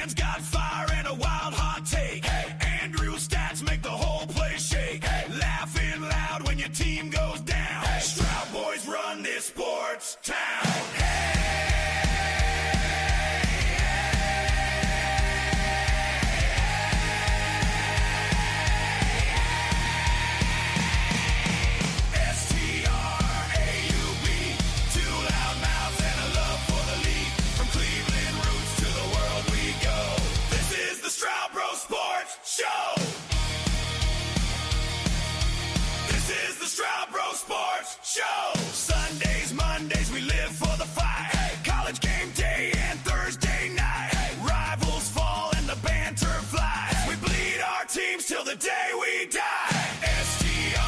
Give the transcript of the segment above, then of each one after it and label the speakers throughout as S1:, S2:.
S1: man's got fire and a wild hot take. Hey, Andrew's stats make the whole place shake. Hey, laughing loud when your team goes down. Hey, Straub boys run this sports town. Show. Sundays, Mondays, we live for the fight. Hey, college game day and Thursday night. Hey, rivals fall and the banter flies. Hey, we bleed our teams till the day we die. S-T-R-A-U-E,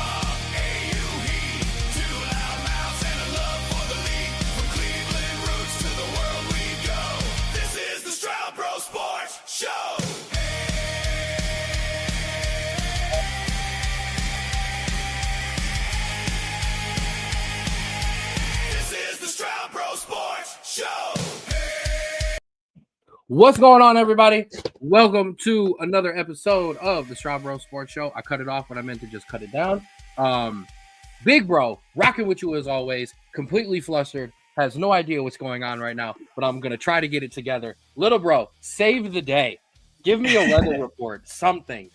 S1: two loud mouths and a love for the league. From Cleveland roots to the world we go. This is the Straub Bro Sports Show.
S2: What's going on, everybody? Welcome to another episode of the Straub Bro Sports Show. I cut it off when I meant to just cut it down. Big Bro, rocking with you as always, completely flustered, has no idea what's going on right now, but I'm going to try to get it together. Little Bro, save the day. Give me a weather report, something.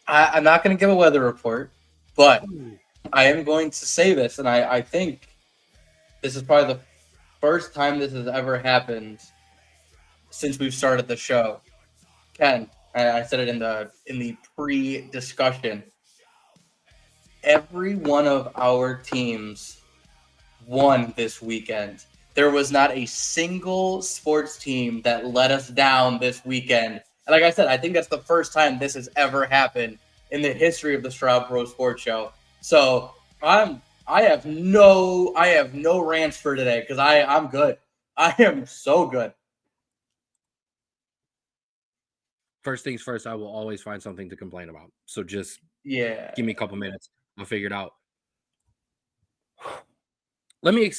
S3: I'm not going to give a weather report, but I am going to say this, and I think this is probably the first time this has ever happened since we've started the show. Ken, I said it in the pre-discussion. Every one of our teams won this weekend. There was not a single sports team that let us down this weekend. And like I said, I think that's the first time this has ever happened in the history of the Straub Bro Sports Show. So I have no rants for today because I'm good. I am so good.
S2: First things first, I will always find something to complain about. So just give me a couple minutes. I'll figure it out. Let me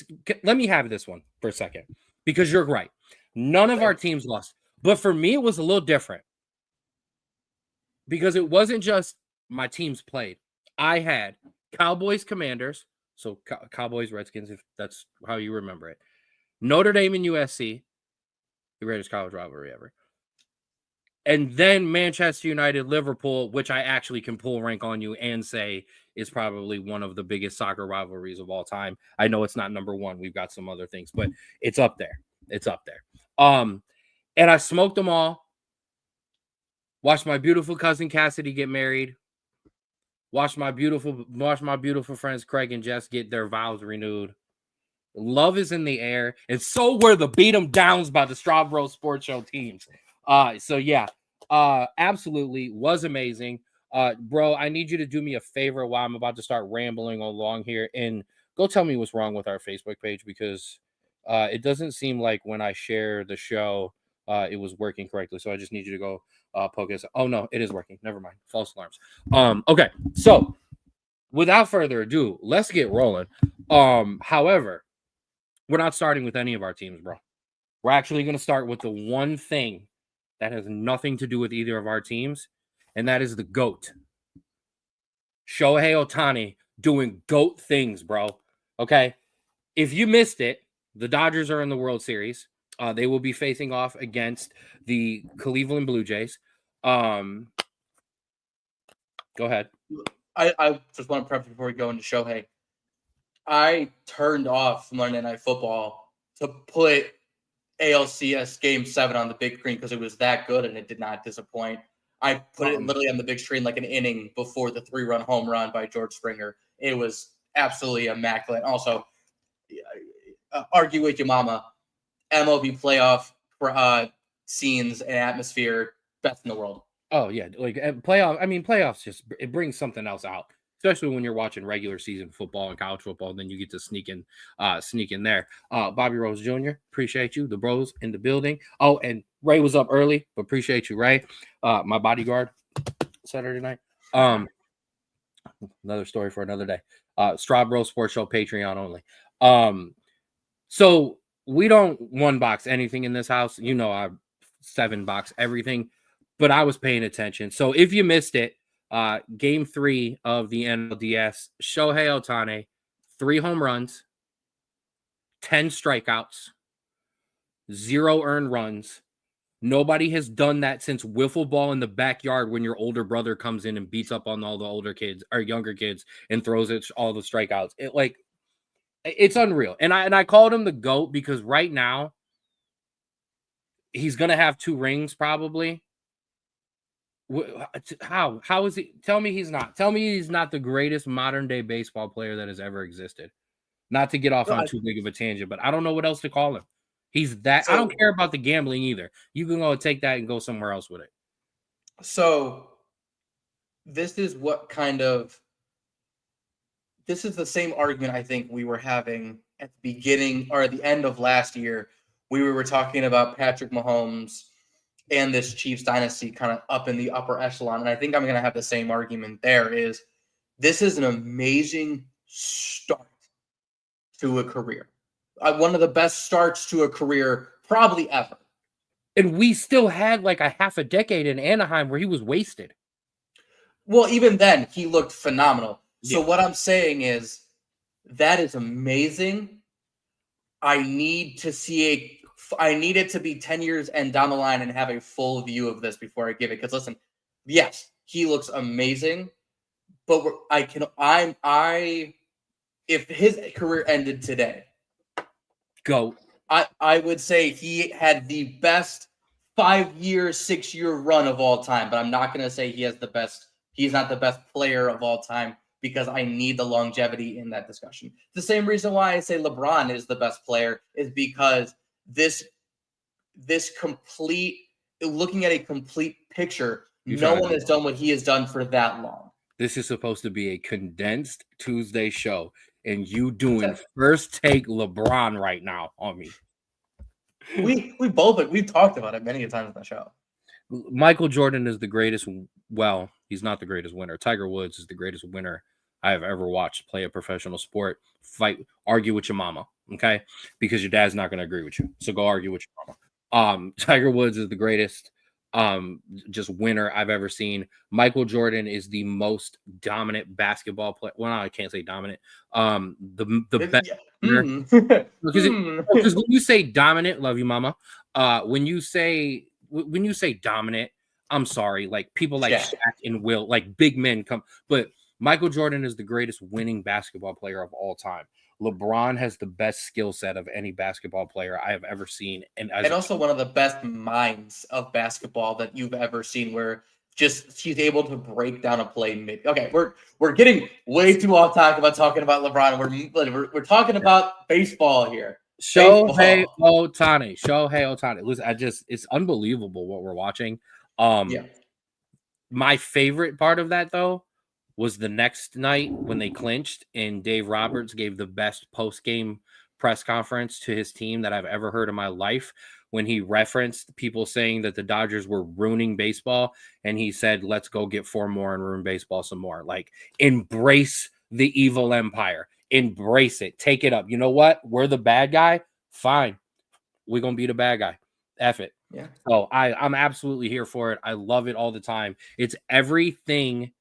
S2: have this one for a second, because you're right. None of our teams lost. But for me, it was a little different. Because it wasn't just my teams played. I had Cowboys, Commanders. So Cowboys, Redskins, if that's how you remember it. Notre Dame and USC. The greatest college rivalry ever. And then Manchester United, Liverpool, which I actually can pull rank on you and say is probably one of the biggest soccer rivalries of all time. I know it's not number one. We've got some other things, but it's up there. It's up there. And I smoked them all. Watched my beautiful cousin Cassidy get married. Watched my beautiful friends Craig and Jess get their vows renewed. Love is in the air, and so were the beat 'em downs by the Straub Bro Sports Show teams. So yeah, absolutely was amazing. Bro, I need you to do me a favor while I'm about to start rambling along here, and go tell me what's wrong with our Facebook page, because it doesn't seem like when I share the show, it was working correctly. So I just need you to go poke us. Oh no, it is working. Never mind. False alarms. Okay. So without further ado, let's get rolling. However, we're not starting with any of our teams, bro. We're actually going to start with the one thing that has nothing to do with either of our teams, and that is the GOAT. Shohei Ohtani doing GOAT things, bro. Okay? If you missed it, the Dodgers are in the World Series. They will be facing off against the Cleveland Blue Jays. Go ahead.
S3: I just want to preface before we go into Shohei. I turned off Monday Night Football to put ALCS Game 7 on the big screen because it was that good and it did not disappoint. I put it literally on the big screen like an inning before the 3-run home run by George Springer. It was absolutely immaculate. Also, argue with your mama. MLB playoff scenes and atmosphere, best in the world.
S2: Oh, yeah. Like playoffs just, it brings something else out. Especially when you're watching regular season football and college football, then you get to sneak in there. Bobby Rose Jr., appreciate you. The bros in the building. Oh, and Ray was up early, but appreciate you, Ray. My bodyguard Saturday night. Another story for another day. Straub Bro Sports Show Patreon only. So we don't one box anything in this house. You know, I 7 box, everything. But I was paying attention. So if you missed it, game 3 of the NLDS, Shohei Ohtani, 3 home runs, 10 strikeouts, 0 earned runs. Nobody has done that since wiffle ball in the backyard when your older brother comes in and beats up on all the older kids or younger kids and throws it all the strikeouts. It's unreal. And I called him the GOAT because right now he's gonna have 2 rings probably. How is he? Tell me he's not. Tell me he's not the greatest modern day baseball player that has ever existed. Not to get off on too big of a tangent, but I don't know what else to call him. He's that. I don't care about the gambling either. You can go take that and go somewhere else with it.
S3: So this is this is the same argument I think we were having at the beginning or at the end of last year. We were talking about Patrick Mahomes and this Chiefs dynasty kind of up in the upper echelon. And I think I'm going to have the same argument there is this is an amazing start to a career. One of the best starts to a career probably ever.
S2: And we still had like a half a decade in Anaheim where he was wasted.
S3: Well, even then, he looked phenomenal. Yeah. So what I'm saying is that is amazing. I need it to be 10 years and down the line and have a full view of this before I give it. Because listen, yes, he looks amazing, but if his career ended today,
S2: GOAT.
S3: I would say he had the best 5-year, 6-year run of all time, but I'm not going to say he's not the best player of all time because I need the longevity in that discussion. The same reason why I say LeBron is the best player is because looking at a complete picture, no one has done what he has done for that long.
S2: This is supposed to be a condensed Tuesday show, and you doing first take LeBron right now on me.
S3: We've talked about it many times on the show.
S2: Michael Jordan is the greatest. Well, he's not the greatest winner. Tiger Woods is the greatest winner I have ever watched play a professional sport. Argue with your mama, okay? Because your dad's not going to agree with you. So go argue with your mama. Tiger Woods is the greatest just winner I've ever seen. Michael Jordan is the most dominant basketball player. Well, I can't say dominant. The best. Because when you say dominant, love you, mama. When you say dominant, I'm sorry, like people like Shaq and Will, like big men come. But Michael Jordan is the greatest winning basketball player of all time. LeBron has the best skill set of any basketball player I have ever seen. And
S3: also one of the best minds of basketball that you've ever seen, where just he's able to break down a play. Okay, we're getting way too off topic about talking about LeBron. We're talking about baseball here.
S2: Shohei Ohtani. Listen, it's unbelievable what we're watching. My favorite part of that though was the next night when they clinched and Dave Roberts gave the best post-game press conference to his team that I've ever heard in my life, when he referenced people saying that the Dodgers were ruining baseball, and he said, let's go get 4 more and ruin baseball some more. Like, embrace the evil empire. Embrace it. Take it up. You know what? We're the bad guy. Fine. We're going to be the bad guy. F it.
S3: Yeah.
S2: So I'm absolutely here for it. I love it all the time. It's everything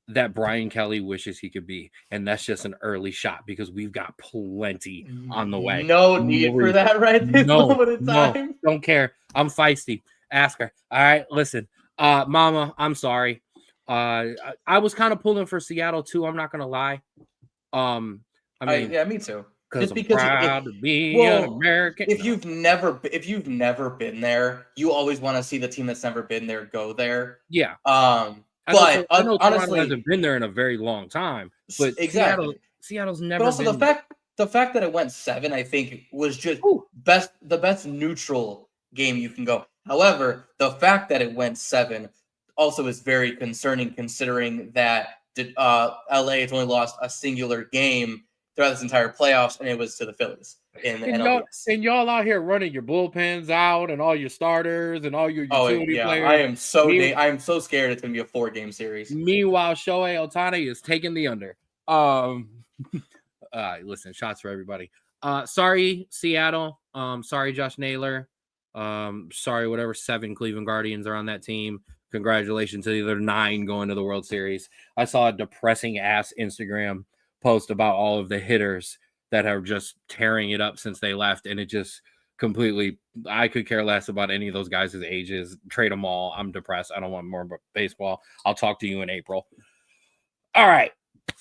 S2: that Brian Kelly wishes he could be, and that's just an early shot because we've got plenty on the way.
S3: No need for that right this moment in time.
S2: No, don't care. I'm feisty. Ask her. All right, listen, Mama, I'm sorry. I was kind of pulling for Seattle too. I'm not gonna lie.
S3: Me too.
S2: Just because proud to be an American.
S3: If you've never been there, you always want to see the team that's never been there go there.
S2: Yeah.
S3: But
S2: I know
S3: honestly,
S2: hasn't been there in a very long time. But
S3: exactly,
S2: Seattle's never.
S3: But also the fact that it went 7, I think, was just the best neutral game you can go. However, the fact that it went 7 also is very concerning, considering that LA has only lost a singular game throughout this entire playoffs, and it was to the Phillies in the NLDS.
S2: And y'all out here running your bullpens out and all your starters and all your utility players.
S3: I am so scared it's going to be a 4-game series.
S2: Meanwhile, Shohei Ohtani is taking the under. Listen, shots for everybody. Sorry, Seattle. Sorry, Josh Naylor. Sorry, whatever 7 Cleveland Guardians are on that team. Congratulations to the other 9 going to the World Series. I saw a depressing ass Instagram post about all of the hitters that are just tearing it up since they left, and it just completely. I could care less about any of those guys' ages. Trade them all. I'm depressed. I don't want more baseball. I'll talk to you in April. All right.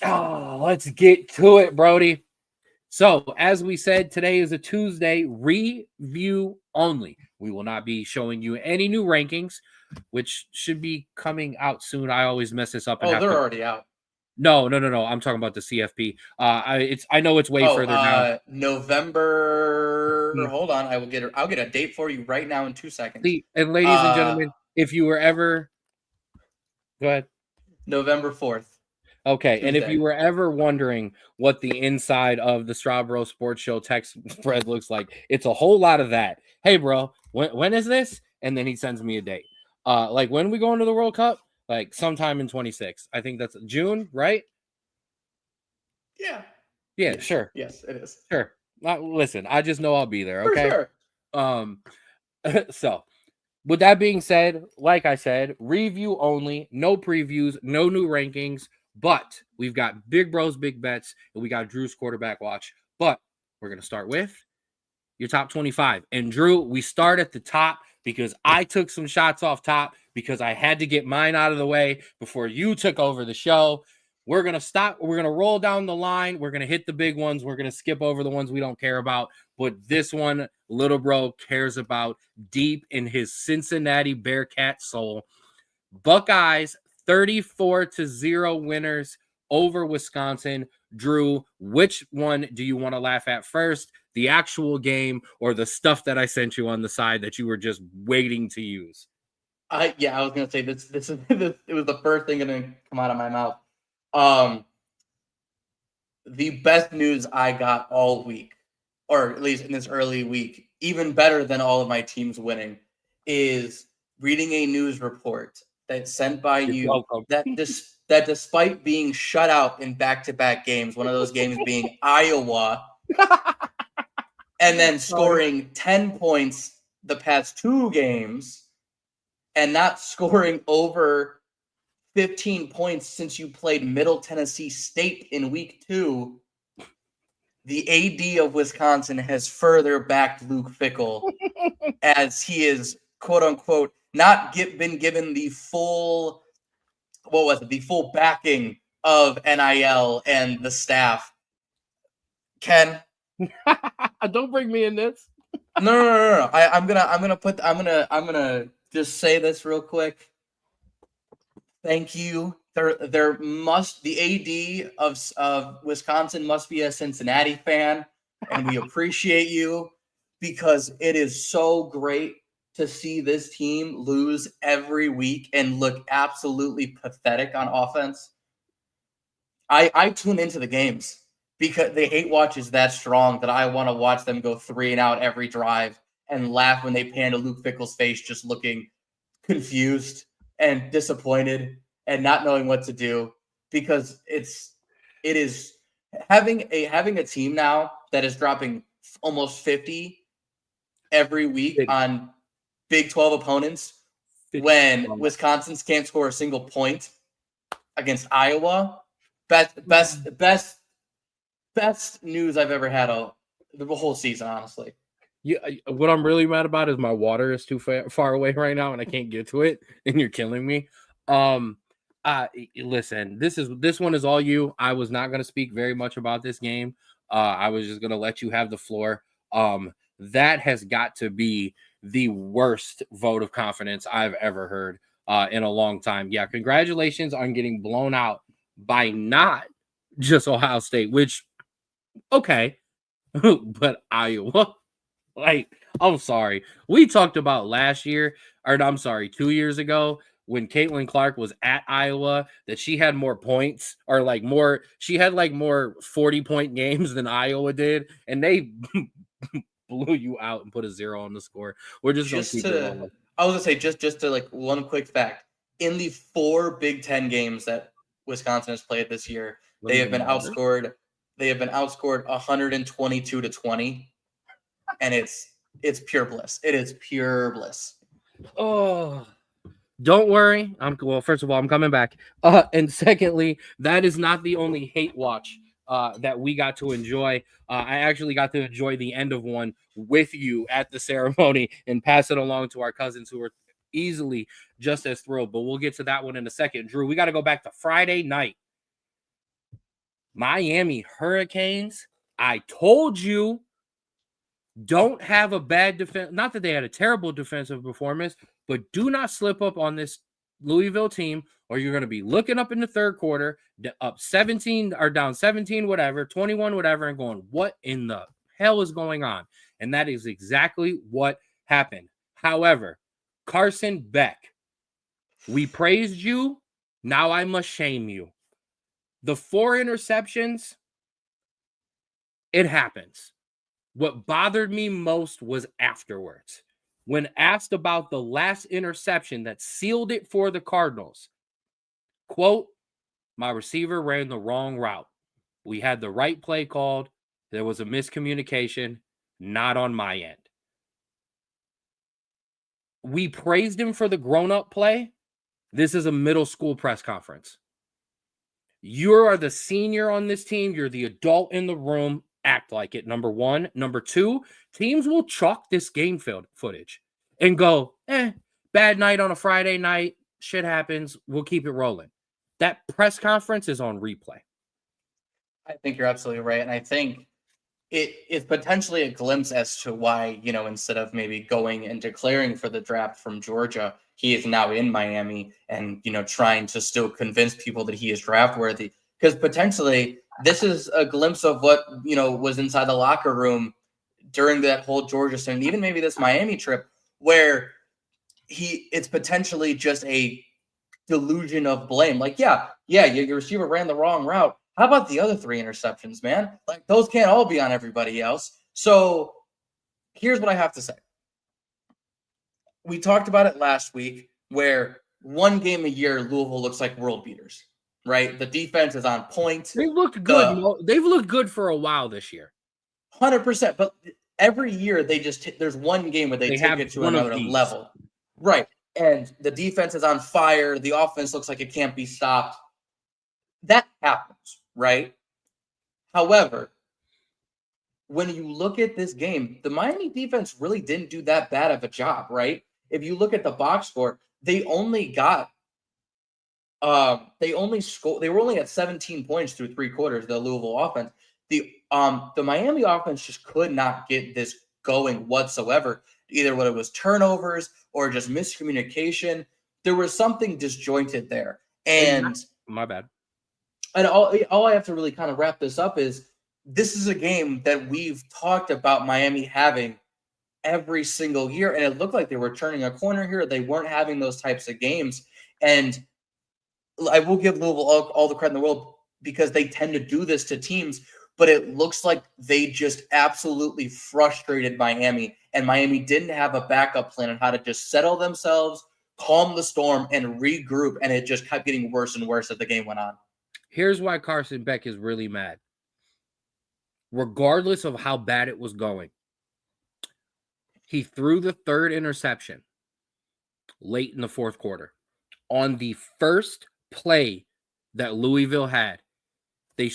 S2: Let's get to it, Brody. So, as we said, today is a Tuesday review only. We will not be showing you any new rankings, which should be coming out soon. I always mess this up. And
S3: they're already out.
S2: No. I'm talking about the CFP. I know it's way further down.
S3: November. Hold on, I'll get a date for you right now in 2 seconds.
S2: And ladies and gentlemen, if you were ever, go ahead.
S3: November 4th.
S2: Okay,
S3: Tuesday.
S2: And if you were ever wondering what the inside of the Straub Sports Show text thread looks like, it's a whole lot of that. Hey, bro, when is this? And then he sends me a date. Like when we go into the World Cup? Like sometime in 26. I think that's June, right?
S3: Yeah.
S2: Yeah,
S3: yes.
S2: Sure.
S3: Yes, it is.
S2: Sure. Listen, I just know I'll be there, okay?
S3: For sure.
S2: So, with that being said, like I said, review only, no previews, no new rankings. But we've got Big Bros, Big Bets, and we got Drew's quarterback watch. But we're going to start with your top 25. And Drew, we start at the top because I took some shots off top because I had to get mine out of the way before you took over the show. We're going to stop. We're going to roll down the line. We're going to hit the big ones. We're going to skip over the ones we don't care about. But this one, little bro cares about deep in his Cincinnati Bearcat soul. Buckeyes 34-0 winners over Wisconsin. Drew, which one do you want to laugh at first? The actual game or the stuff that I sent you on the side that you were just waiting to use?
S3: I was gonna say this is it was the first thing gonna come out of my mouth. The best news I got all week, or at least in this early week, even better than all of my teams winning, is reading a news report that's sent by you that despite being shut out in back-to-back games, one of those games being Iowa, and then scoring 10 points the past 2 games, and not scoring over 15 points since you played Middle Tennessee State in week 2, the AD of Wisconsin has further backed Luke Fickell as he is, quote unquote, not been given the full, the full backing of NIL and the staff. Ken,
S2: don't bring me in this.
S3: No. I'm gonna just say this real quick. Thank you. There must the AD of Wisconsin must be a Cincinnati fan, and we appreciate you because it is so great to see this team lose every week and look absolutely pathetic on offense. I tune into the games because the hate watch is that strong that I want to watch them go 3 and out every drive and laugh when they pan to Luke Fickell's face, just looking confused and disappointed and not knowing what to do, because it is having a team now that is dropping almost 50 every week on Big 12 opponents when Wisconsin's can't score a single point against Iowa. Best news I've ever had the whole season, honestly.
S2: Yeah, what I'm really mad about is my water is too far away right now and I can't get to it, and you're killing me. Listen, this one is all you. I was not going to speak very much about this game. I was just going to let you have the floor. That has got to be the worst vote of confidence I've ever heard in a long time. Yeah, congratulations on getting blown out by not just Ohio State, which, okay, but Iowa. Like, I'm sorry. We talked about 2 years ago when Caitlin Clark was at Iowa that she had more points or she had more 40-point games than Iowa did, and they blew you out and put a 0 on the score. We're just going to keep it rolling.
S3: I was going to say, just to one quick fact. In the 4 Big Ten games that Wisconsin has played this year, they have been outscored 122-20. And it's it's pure bliss. It is pure bliss.
S2: Oh, don't worry. Well, first of all, I'm coming back. And secondly, that is not the only hate watch that we got to enjoy. I actually got to enjoy the end of one with you at the ceremony and pass it along to our cousins who were easily just as thrilled. But we'll get to that one in a second. Drew, we got to go back to Friday night. Miami Hurricanes. I told you, don't have a bad defense. Not that they had a terrible defensive performance, but do not slip up on this Louisville team, or you're going to be looking up in the third quarter, up 17 or down 17, whatever, 21, whatever, and going, what in the hell is going on? And that is exactly what happened. However, Carson Beck, we praised you. Now I must shame you. The 4 interceptions, it happens. What bothered me most was afterwards. When asked about the last interception that sealed it for the Cardinals, quote, my receiver ran the wrong route. We had the right play called. There was a miscommunication, not on my end. We praised him for the grown-up play. This is a middle school press conference. You are the senior on this team. You're the adult in the room. Act like it, number one. Number two, teams will chalk this game footage and go, bad night on a Friday night. Shit happens. We'll keep it rolling. That press conference is on replay.
S3: I think you're absolutely right. And I think it's potentially a glimpse as to why, instead of maybe going and declaring for the draft from Georgia, he is now in Miami and, trying to still convince people that he is draft worthy. Because potentially this is a glimpse of what, was inside the locker room during that whole Georgia stint, and even maybe this Miami trip, where it's potentially just a delusion of blame. Like, yeah, your receiver ran the wrong route. How about the other 3 interceptions, man? Like, those can't all be on everybody else. So here's what I have to say. We talked about it last week, where one game a year, Louisville looks like world beaters, right? The defense is on point.
S2: They looked good. They've looked good for a while this year.
S3: 100%. But every year there's one game where they take it to another level. Right. And the defense is on fire. The offense looks like it can't be stopped. That happens, right? However, when you look at this game, the Miami defense really didn't do that bad of a job, right? If you look at the box score, they were only at 17 points through 3 quarters, the Louisville offense. The Miami offense just could not get this going whatsoever, either when it was turnovers or just miscommunication. There was something disjointed there. And
S2: my bad.
S3: And all I have to really kind of wrap this up is this is a game that we've talked about Miami having every single year, and it looked like they were turning a corner here. They weren't having those types of games, and I will give Louisville all the credit in the world because they tend to do this to teams, but it looks like they just absolutely frustrated Miami, and Miami didn't have a backup plan on how to just settle themselves, calm the storm, and regroup, and it just kept getting worse and worse as the game went on.
S2: Here's why Carson Beck is really mad. Regardless of how bad it was going, he threw the 3rd interception late in the 4th quarter. On the first play that Louisville had, they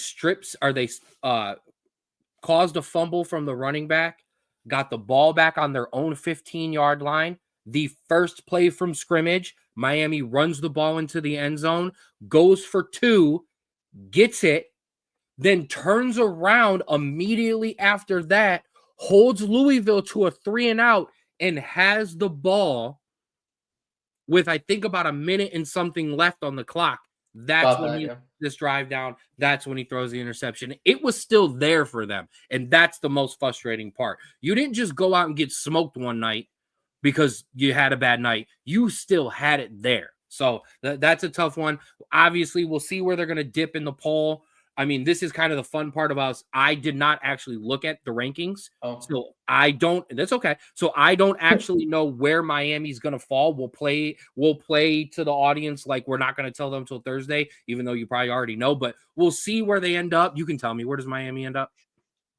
S2: caused a fumble from the running back, got the ball back on their own 15-yard line. The first play from scrimmage, Miami runs the ball into the end zone, goes for 2, gets it, then turns around immediately after that, holds Louisville to a 3-and-out, and has the ball with, I think, about a minute and something left on the clock. That's when he this drive down. That's when he throws the interception. It was still there for them, and that's the most frustrating part. You didn't just go out and get smoked one night because you had a bad night. You still had it there. So that's a tough one. Obviously, we'll see where they're going to dip in the poll. I mean, this is kind of the fun part about us. I did not actually look at the rankings. So that's okay. So I don't actually know where Miami's going to fall. We'll play to the audience like we're not going to tell them until Thursday, even though you probably already know, but we'll see where they end up. You can tell me, where does Miami end up?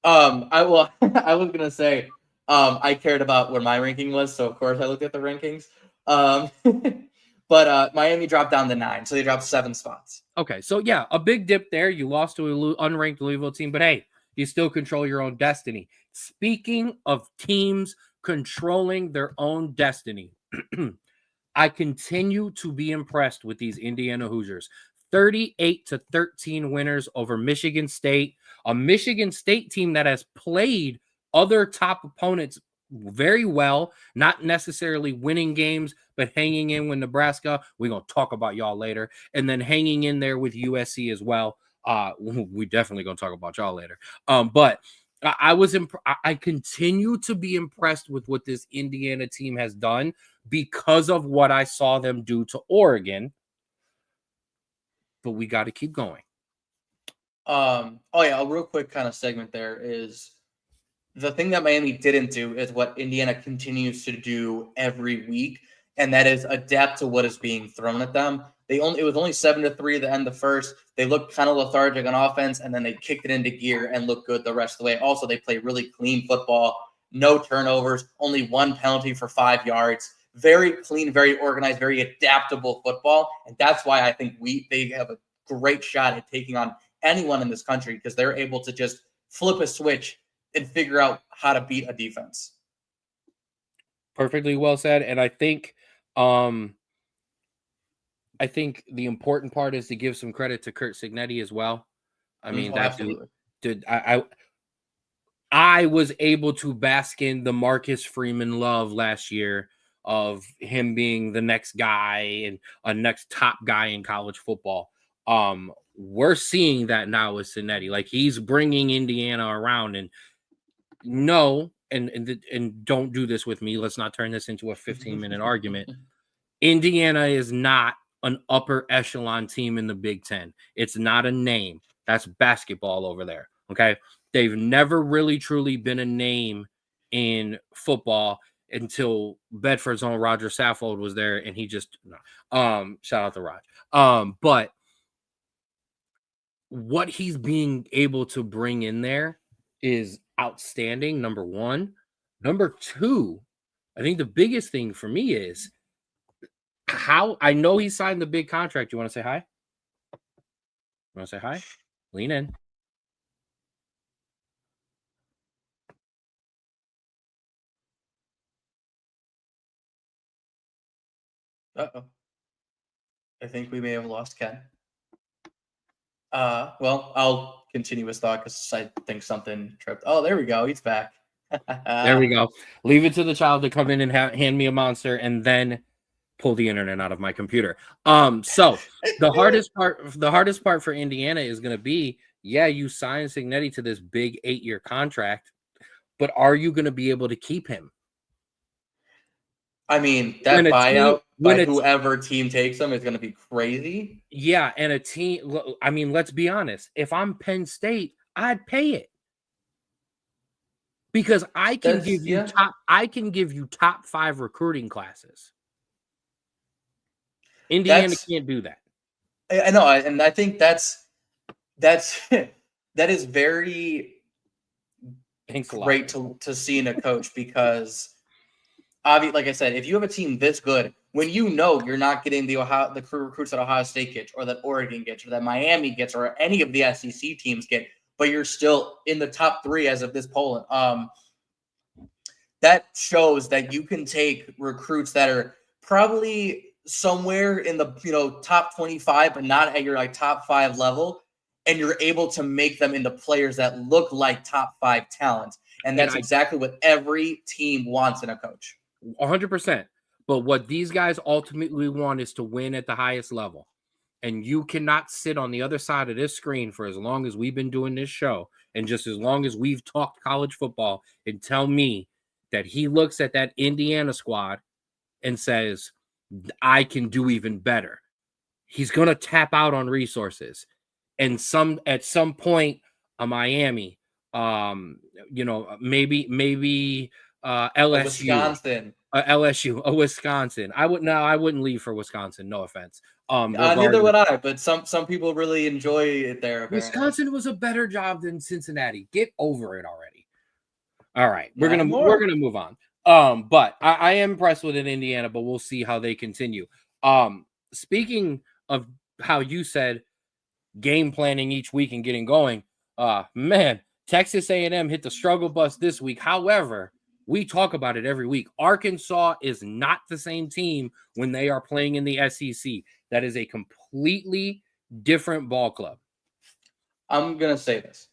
S3: I was going to say, I cared about where my ranking was, so of course I looked at the rankings. Um, but Miami dropped down to 9, so they dropped 7 spots.
S2: Okay, so yeah, a big dip there. You lost to an unranked Louisville team, but hey, you still control your own destiny. Speaking of teams controlling their own destiny, I continue to be impressed with these Indiana Hoosiers. 38-13 winners over Michigan State, a Michigan State team that has played other top opponents very well, not necessarily winning games, but hanging in with Nebraska. We're going to talk about y'all later. And then hanging in there with USC as well. We definitely going to talk about y'all later. But I continue to be impressed with what this Indiana team has done because of what I saw them do to Oregon. But we got to keep going.
S3: Oh yeah, a real quick kind of segment there is the thing that Miami didn't do is what Indiana continues to do every week, and that is adapt to what is being thrown at them. It was only 7-3 at the end of the first. They looked kind of lethargic on offense, and then they kicked it into gear and looked good the rest of the way. Also, they play really clean football, no turnovers, only 1 penalty for 5 yards. Very clean, very organized, very adaptable football, and that's why I think they have a great shot at taking on anyone in this country because they're able to just flip a switch and figure out how to beat a defense.
S2: Perfectly well said. And I think the important part is to give some credit to Curt Cignetti as well. I mean, that dude, I was able to bask in the Marcus Freeman love last year of him being the next guy and a next top guy in college football. We're seeing that now with Cignetti. Like, he's bringing Indiana around, and no, and don't do this with me. Let's not turn this into a 15-minute argument. Indiana is not an upper echelon team in the Big Ten. It's not a name. That's basketball over there. Okay. They've never really truly been a name in football until Bedford's own Roger Saffold was there, and he just shout out to Raj. But what he's being able to bring in there is outstanding, number one. Number two, I think the biggest thing for me is how I know he signed the big contract. You want to say hi? You want to say hi? Lean in.
S3: Uh-oh. I think we may have lost Ken. Well, I'll continue his thought because I think something tripped. Oh, there we go. He's back.
S2: There we go. Leave it to the child to come in and hand me a monster and then pull the internet out of my computer. So the hardest part for Indiana is going to be, yeah, you sign Cignetti to this big 8-year contract, but are you going to be able to keep him?
S3: I mean, that buyout by whoever team takes them is going to be crazy.
S2: Yeah, and a team, I mean, let's be honest. If I'm Penn State, I'd pay it. Because I can give you top 5 recruiting classes. Indiana can't do that.
S3: I know, and I think that is very great to see in a coach because obviously, like I said, if you have a team this good, when you know you're not getting the recruits that Ohio State gets, or that Oregon gets, or that Miami gets, or any of the SEC teams get, but you're still in the top 3 as of this polling, that shows that you can take recruits that are probably somewhere in the top 25, but not at your top 5 level, and you're able to make them into players that look like top 5 talent, and that's exactly what every team wants in a coach.
S2: 100%. But what these guys ultimately want is to win at the highest level. And you cannot sit on the other side of this screen for as long as we've been doing this show and just as long as we've talked college football and tell me that he looks at that Indiana squad and says, I can do even better. He's going to tap out on resources. And at some point, a Miami, maybe LSU. Wisconsin. I wouldn't leave for Wisconsin. No offense.
S3: Neither would I, but some people really enjoy it there. Apparently.
S2: Wisconsin was a better job than Cincinnati. Get over it already. All right, we're
S3: Not
S2: gonna move on. But I am impressed with Indiana, but we'll see how they continue. Speaking of how you said game planning each week and getting going, man, Texas A&M hit the struggle bus this week. However, we talk about it every week. Arkansas is not the same team when they are playing in the SEC. That is a completely different ball club.
S3: I'm gonna say this: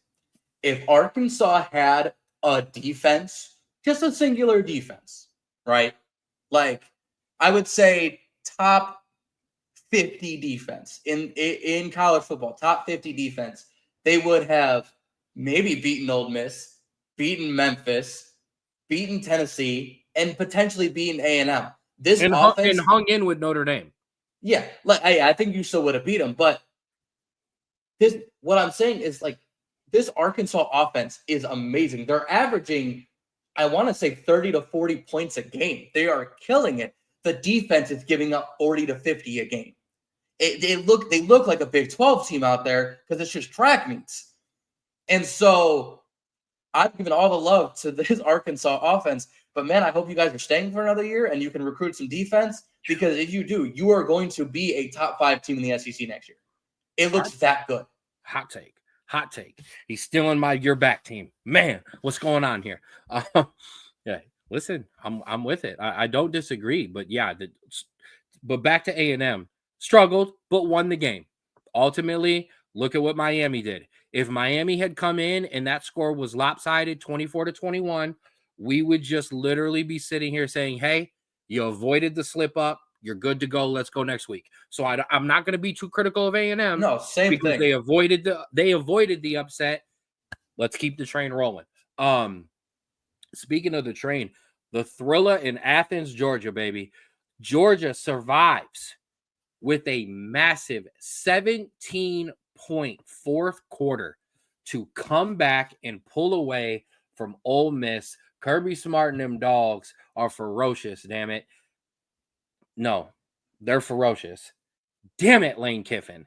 S3: if Arkansas had a defense, just a singular defense, right? Like I would say top 50 defense in college football, top 50 defense, they would have maybe beaten Ole Miss, beaten Memphis, beaten Tennessee, and potentially beaten A&M. This
S2: And
S3: offense
S2: hung in with Notre Dame.
S3: Yeah, like I think you still would have beat them, but this what I'm saying is like this Arkansas offense is amazing. They're averaging, I want to say 30 to 40 points a game. They are killing it. The defense is giving up 40 to 50 a game. They look like a Big 12 team out there because it's just track meets. And so I've given all the love to this Arkansas offense. But man, I hope you guys are staying for another year and you can recruit some defense, because if you do, you are going to be a top 5 team in the SEC next year. It looks that good.
S2: Hot take. He's still in my "you're back" team. Man, what's going on here? Yeah, listen, I'm with it. I don't disagree, but yeah, but back to A&M. Struggled, but won the game. Ultimately, look at what Miami did. If Miami had come in and that score was lopsided, 24-21, we would just literally be sitting here saying, hey, you avoided the slip up. You're good to go. Let's go next week. So I'm not going to be too critical of A&M.
S3: No, same
S2: because
S3: thing.
S2: they avoided the upset. Let's keep the train rolling. Speaking of the train, the thriller in Athens, Georgia, baby. Georgia survives with a massive 17-point fourth quarter to come back and pull away from Ole Miss. Kirby Smart and them dogs are ferocious, damn it. No, they're ferocious. Damn it, Lane Kiffin.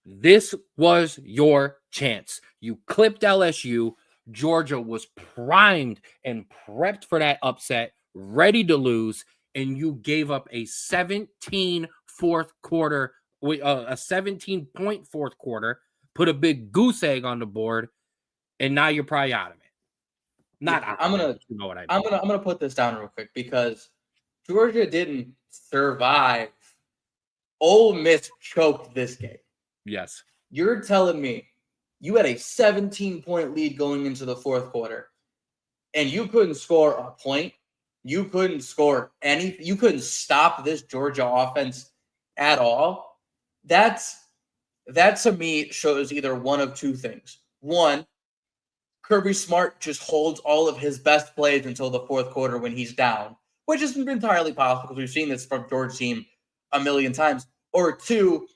S2: This was your chance. You clipped LSU. Georgia was primed and prepped for that upset, ready to lose, and you gave up a 17 fourth quarter, a 17-point fourth quarter, put a big goose egg on the board, and now you're probably out of it. Not out of it, you know what I mean.
S3: I'm gonna put this down real quick, because Georgia didn't survive. Ole Miss choked this game.
S2: Yes.
S3: You're telling me you had a 17-point lead going into the fourth quarter, and you couldn't score a point? You couldn't score anything? You couldn't stop this Georgia offense at all? That to me shows either one of two things. One, Kirby Smart just holds all of his best plays until the fourth quarter when he's down, which is entirely possible because we've seen this from Georgia's team a million times. Or two,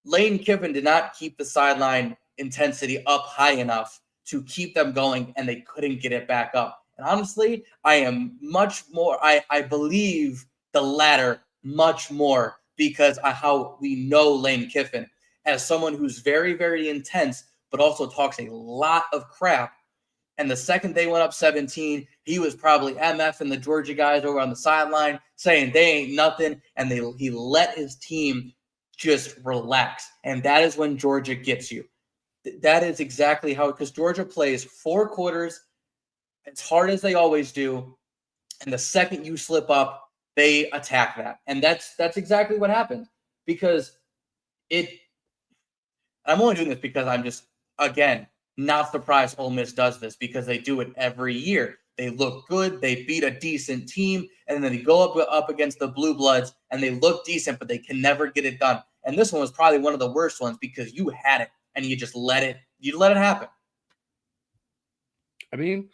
S3: Lane Kiffin did not keep the sideline intensity up high enough to keep them going, and they couldn't get it back up. And honestly, I believe the latter much more, because of how we know Lane Kiffin as someone who's very, very intense, but also talks a lot of crap. And the second they went up 17, he was probably MFing the Georgia guys over on the sideline, saying they ain't nothing, and he let his team just relax. And that is when Georgia gets you. That is exactly how, because Georgia plays 4 quarters as hard as they always do, and the second you slip up, they attack that. And that's exactly what happened. Because I'm only doing this because I'm just, again, not surprised Ole Miss does this, because they do it every year. They look good, they beat a decent team, and then they go up against the Blue Bloods, and they look decent, but they can never get it done. And this one was probably one of the worst ones, because you had it, and you just let it happen.
S2: I mean,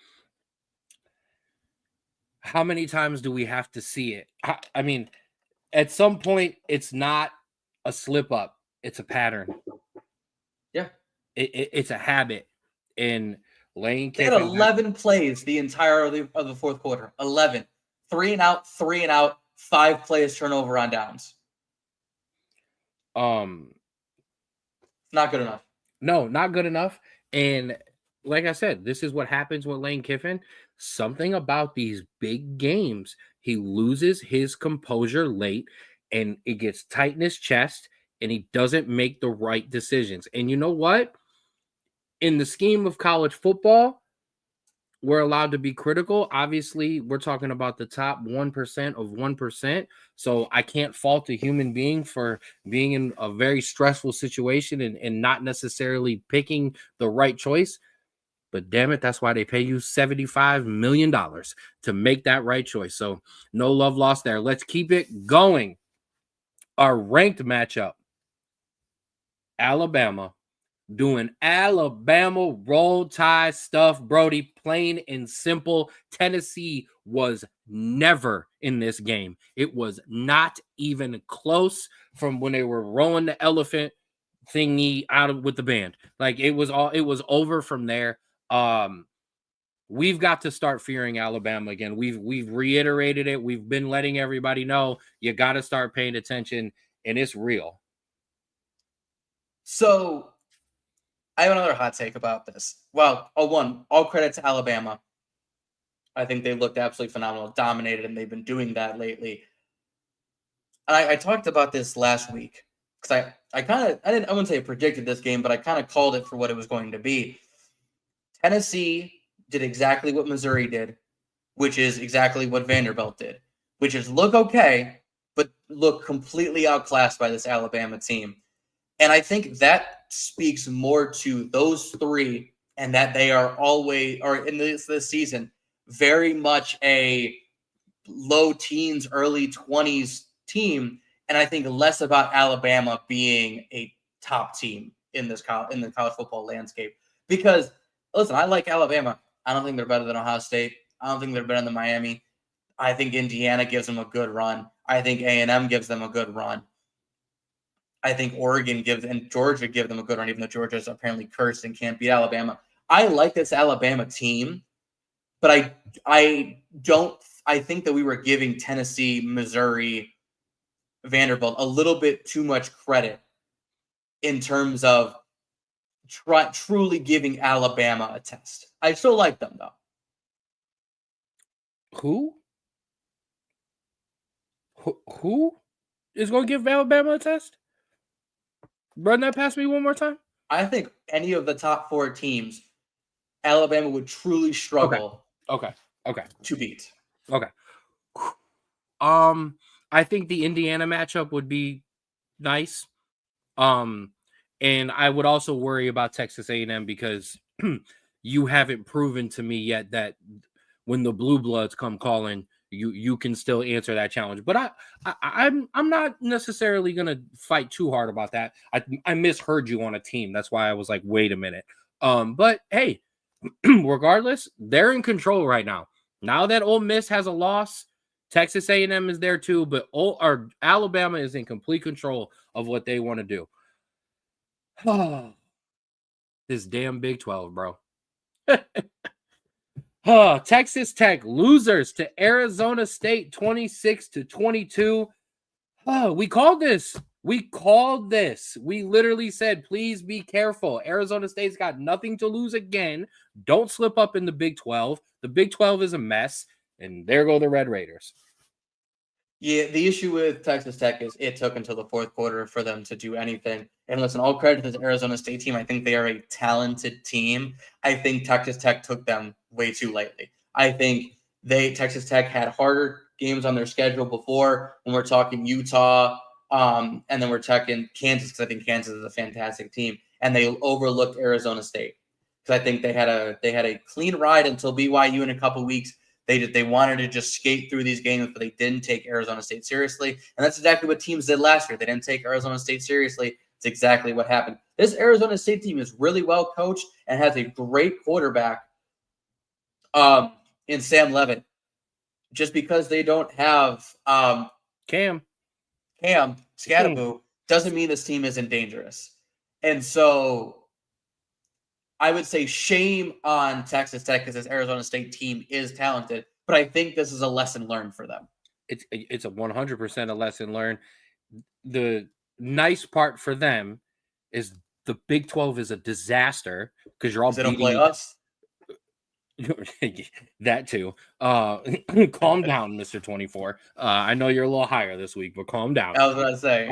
S2: how many times do we have to see it? I mean, at some point, it's not a slip up, it's a pattern.
S3: Yeah.
S2: It's a habit. And Lane
S3: They
S2: Kiffin
S3: had 11 plays the entire of the fourth quarter. 11. 3 and out, 5 plays turnover on downs. Not good enough.
S2: No, not good enough. And like I said, this is what happens with Lane Kiffin. something about these big games, he loses his composure late and it gets tight in his chest and he doesn't make the right decisions. And you know what? In the scheme of college football, we're allowed to be critical. Obviously, we're talking about the top 1% of 1%. So I can't fault a human being for being in a very stressful situation and not necessarily picking the right choice. But damn it, that's why they pay you $75 million to make that right choice. So no love lost there. Let's keep it going. Our ranked matchup, Alabama doing Alabama roll tide stuff, Brody. Plain and simple. Tennessee was never in this game. It was not even close from when they were rolling the elephant thingy out of with the band. Like it was over from there. We've got to start fearing Alabama again. We've reiterated it. We've been letting everybody know you got to start paying attention, and it's real.
S3: So I have another hot take about this. Well, all credit to Alabama. I think they looked absolutely phenomenal, dominated, and they've been doing that lately. And I talked about this last week because I wouldn't say I predicted this game, but I kind of called it for what it was going to be. Tennessee did exactly what Missouri did, which is exactly what Vanderbilt did, which is look okay, but look completely outclassed by this Alabama team. And I think that speaks more to those three and that they are always, or in this season, very much a low teens, early 20s team. And I think less about Alabama being a top team in the college football landscape. Because, listen, I like Alabama. I don't think they're better than Ohio State. I don't think they're better than Miami. I think Indiana gives them a good run. I think A&M gives them a good run. I think Oregon and Georgia give them a good run, even though Georgia is apparently cursed and can't beat Alabama. I like this Alabama team, but I think that we were giving Tennessee, Missouri, Vanderbilt a little bit too much credit in terms of truly giving Alabama a test. I still like them, though.
S2: Who is going to give Alabama a test? Run that past me one more time.
S3: I think any of the top 4 teams, Alabama would truly struggle.
S2: Okay.
S3: To beat.
S2: Okay. I think the Indiana matchup would be nice. And I would also worry about Texas A&M because you haven't proven to me yet that when the Blue Bloods come calling, you can still answer that challenge. But I'm not necessarily gonna fight too hard about that. I misheard you on a team. That's why I was like, wait a minute. But hey, regardless, they're in control right now. Now that Ole Miss has a loss, Texas A&M is there too, but Alabama is in complete control of what they want to do. This damn Big 12, bro. Texas Tech losers to Arizona State 26-22. We called this. We literally said, please be careful. Arizona State's got nothing to lose again. Don't slip up in the Big 12. The Big 12 is a mess. And there go the Red Raiders.
S3: Yeah, the issue with Texas Tech is it took until the fourth quarter for them to do anything. And listen, all credit to this Arizona State team. I think they are a talented team. I think Texas Tech took them way too lightly. I think Texas Tech had harder games on their schedule before when we're talking Utah, and then we're talking Kansas because I think Kansas is a fantastic team. And they overlooked Arizona State because I think they had a clean ride until BYU in a couple weeks. They wanted to just skate through these games, but they didn't take Arizona State seriously. And that's exactly what teams did last year. They didn't take Arizona State seriously. It's exactly what happened. This Arizona State team is really well coached and has a great quarterback in Sam Levitt. Just because they don't have
S2: Cam
S3: Scadaboo doesn't mean this team isn't dangerous. And so I would say shame on Texas Tech because this Arizona State team is talented, but I think this is a lesson learned for them.
S2: It's a 100% a lesson learned. The nice part for them is the Big 12 is a disaster because you're all
S3: they don't play us.
S2: That too. Calm down, Mr. 24. I know you're a little higher this week, but calm down.
S3: I was going to say.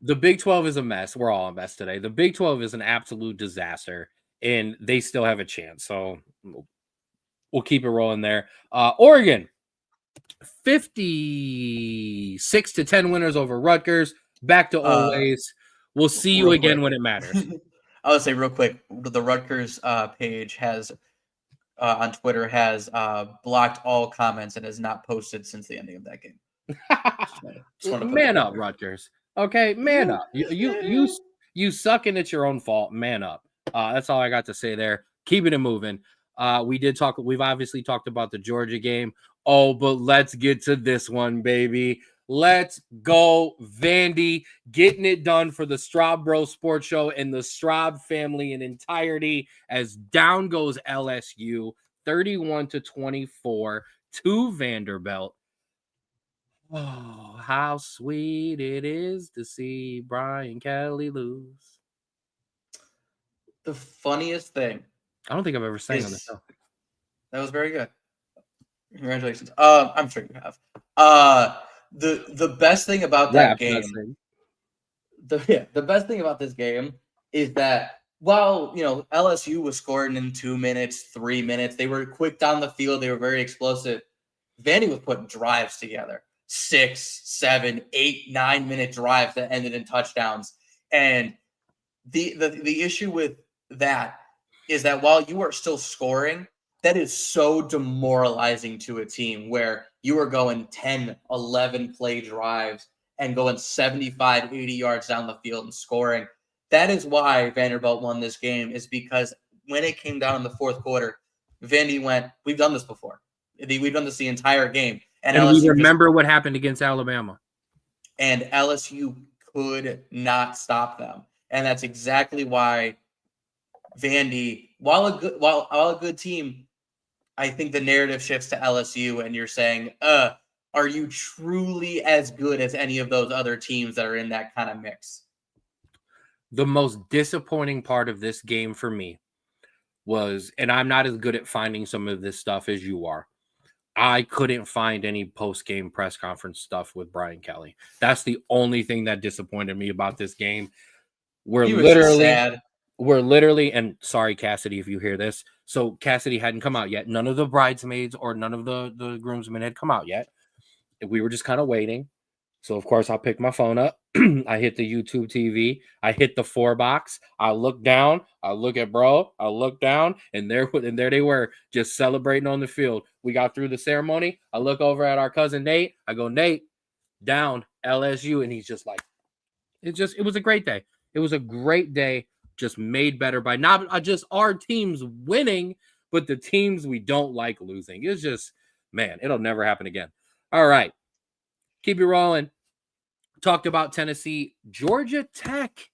S2: The Big 12 is a mess. We're all a mess today. The Big 12 is an absolute disaster, and they still have a chance. So we'll keep it rolling there. Oregon, 56-10 winners over Rutgers. Back to old ways. We'll see you again when it matters.
S3: I would say real quick, the Rutgers page has on Twitter has blocked all comments and has not posted since the ending of that game.
S2: Man up, Rutgers. Okay, man up. You suck and it's your own fault. Man up. That's all I got to say there. Keeping it moving. We've obviously talked about the Georgia game. Oh, but let's get to this one, baby. Let's go, Vandy, getting it done for the Straub Bro Sports Show and the Straub family in entirety as down goes LSU, 31-24 to Vanderbilt. Oh, how sweet it is to see Brian Kelly lose.
S3: The funniest thing.
S2: I don't think I've ever sang on the show.
S3: That was very good. Congratulations. I'm sure you have. The best thing about that game, the best thing about this game is that while LSU was scoring in 2 minutes, 3 minutes, they were quick down the field, they were very explosive. Vandy was putting drives together, 6, 7, 8, 9 minute drives that ended in touchdowns. And the issue with that is that while you are still scoring, that is so demoralizing to a team where you are going 10, 11 play drives and going 75, 80 yards down the field and scoring. That is why Vanderbilt won this game, is because when it came down in the fourth quarter, Vandy went, we've done this before. We've done this the entire game.
S2: And we remember what happened against Alabama.
S3: And LSU could not stop them. And that's exactly why Vandy, while a good team, I think the narrative shifts to LSU and you're saying, are you truly as good as any of those other teams that are in that kind of mix?
S2: The most disappointing part of this game for me was, and I'm not as good at finding some of this stuff as you are, I couldn't find any post-game press conference stuff with Brian Kelly. That's the only thing that disappointed me about this game. We're literally, and sorry, Cassidy, if you hear this. So Cassidy hadn't come out yet. None of the bridesmaids or none of the groomsmen had come out yet. We were just kind of waiting. So, of course, I picked my phone up. I hit the YouTube TV. I hit the 4-box. I look down. I look at bro. I look down, and there they were, just celebrating on the field. We got through the ceremony. I look over at our cousin Nate. I go, Nate, down LSU, and he's just like, it was a great day. It was a great day, just made better by not just our teams winning, but the teams we don't like losing. It's just, man, it'll never happen again. All right. Keep it rolling. Talked about Tennessee. Georgia Tech,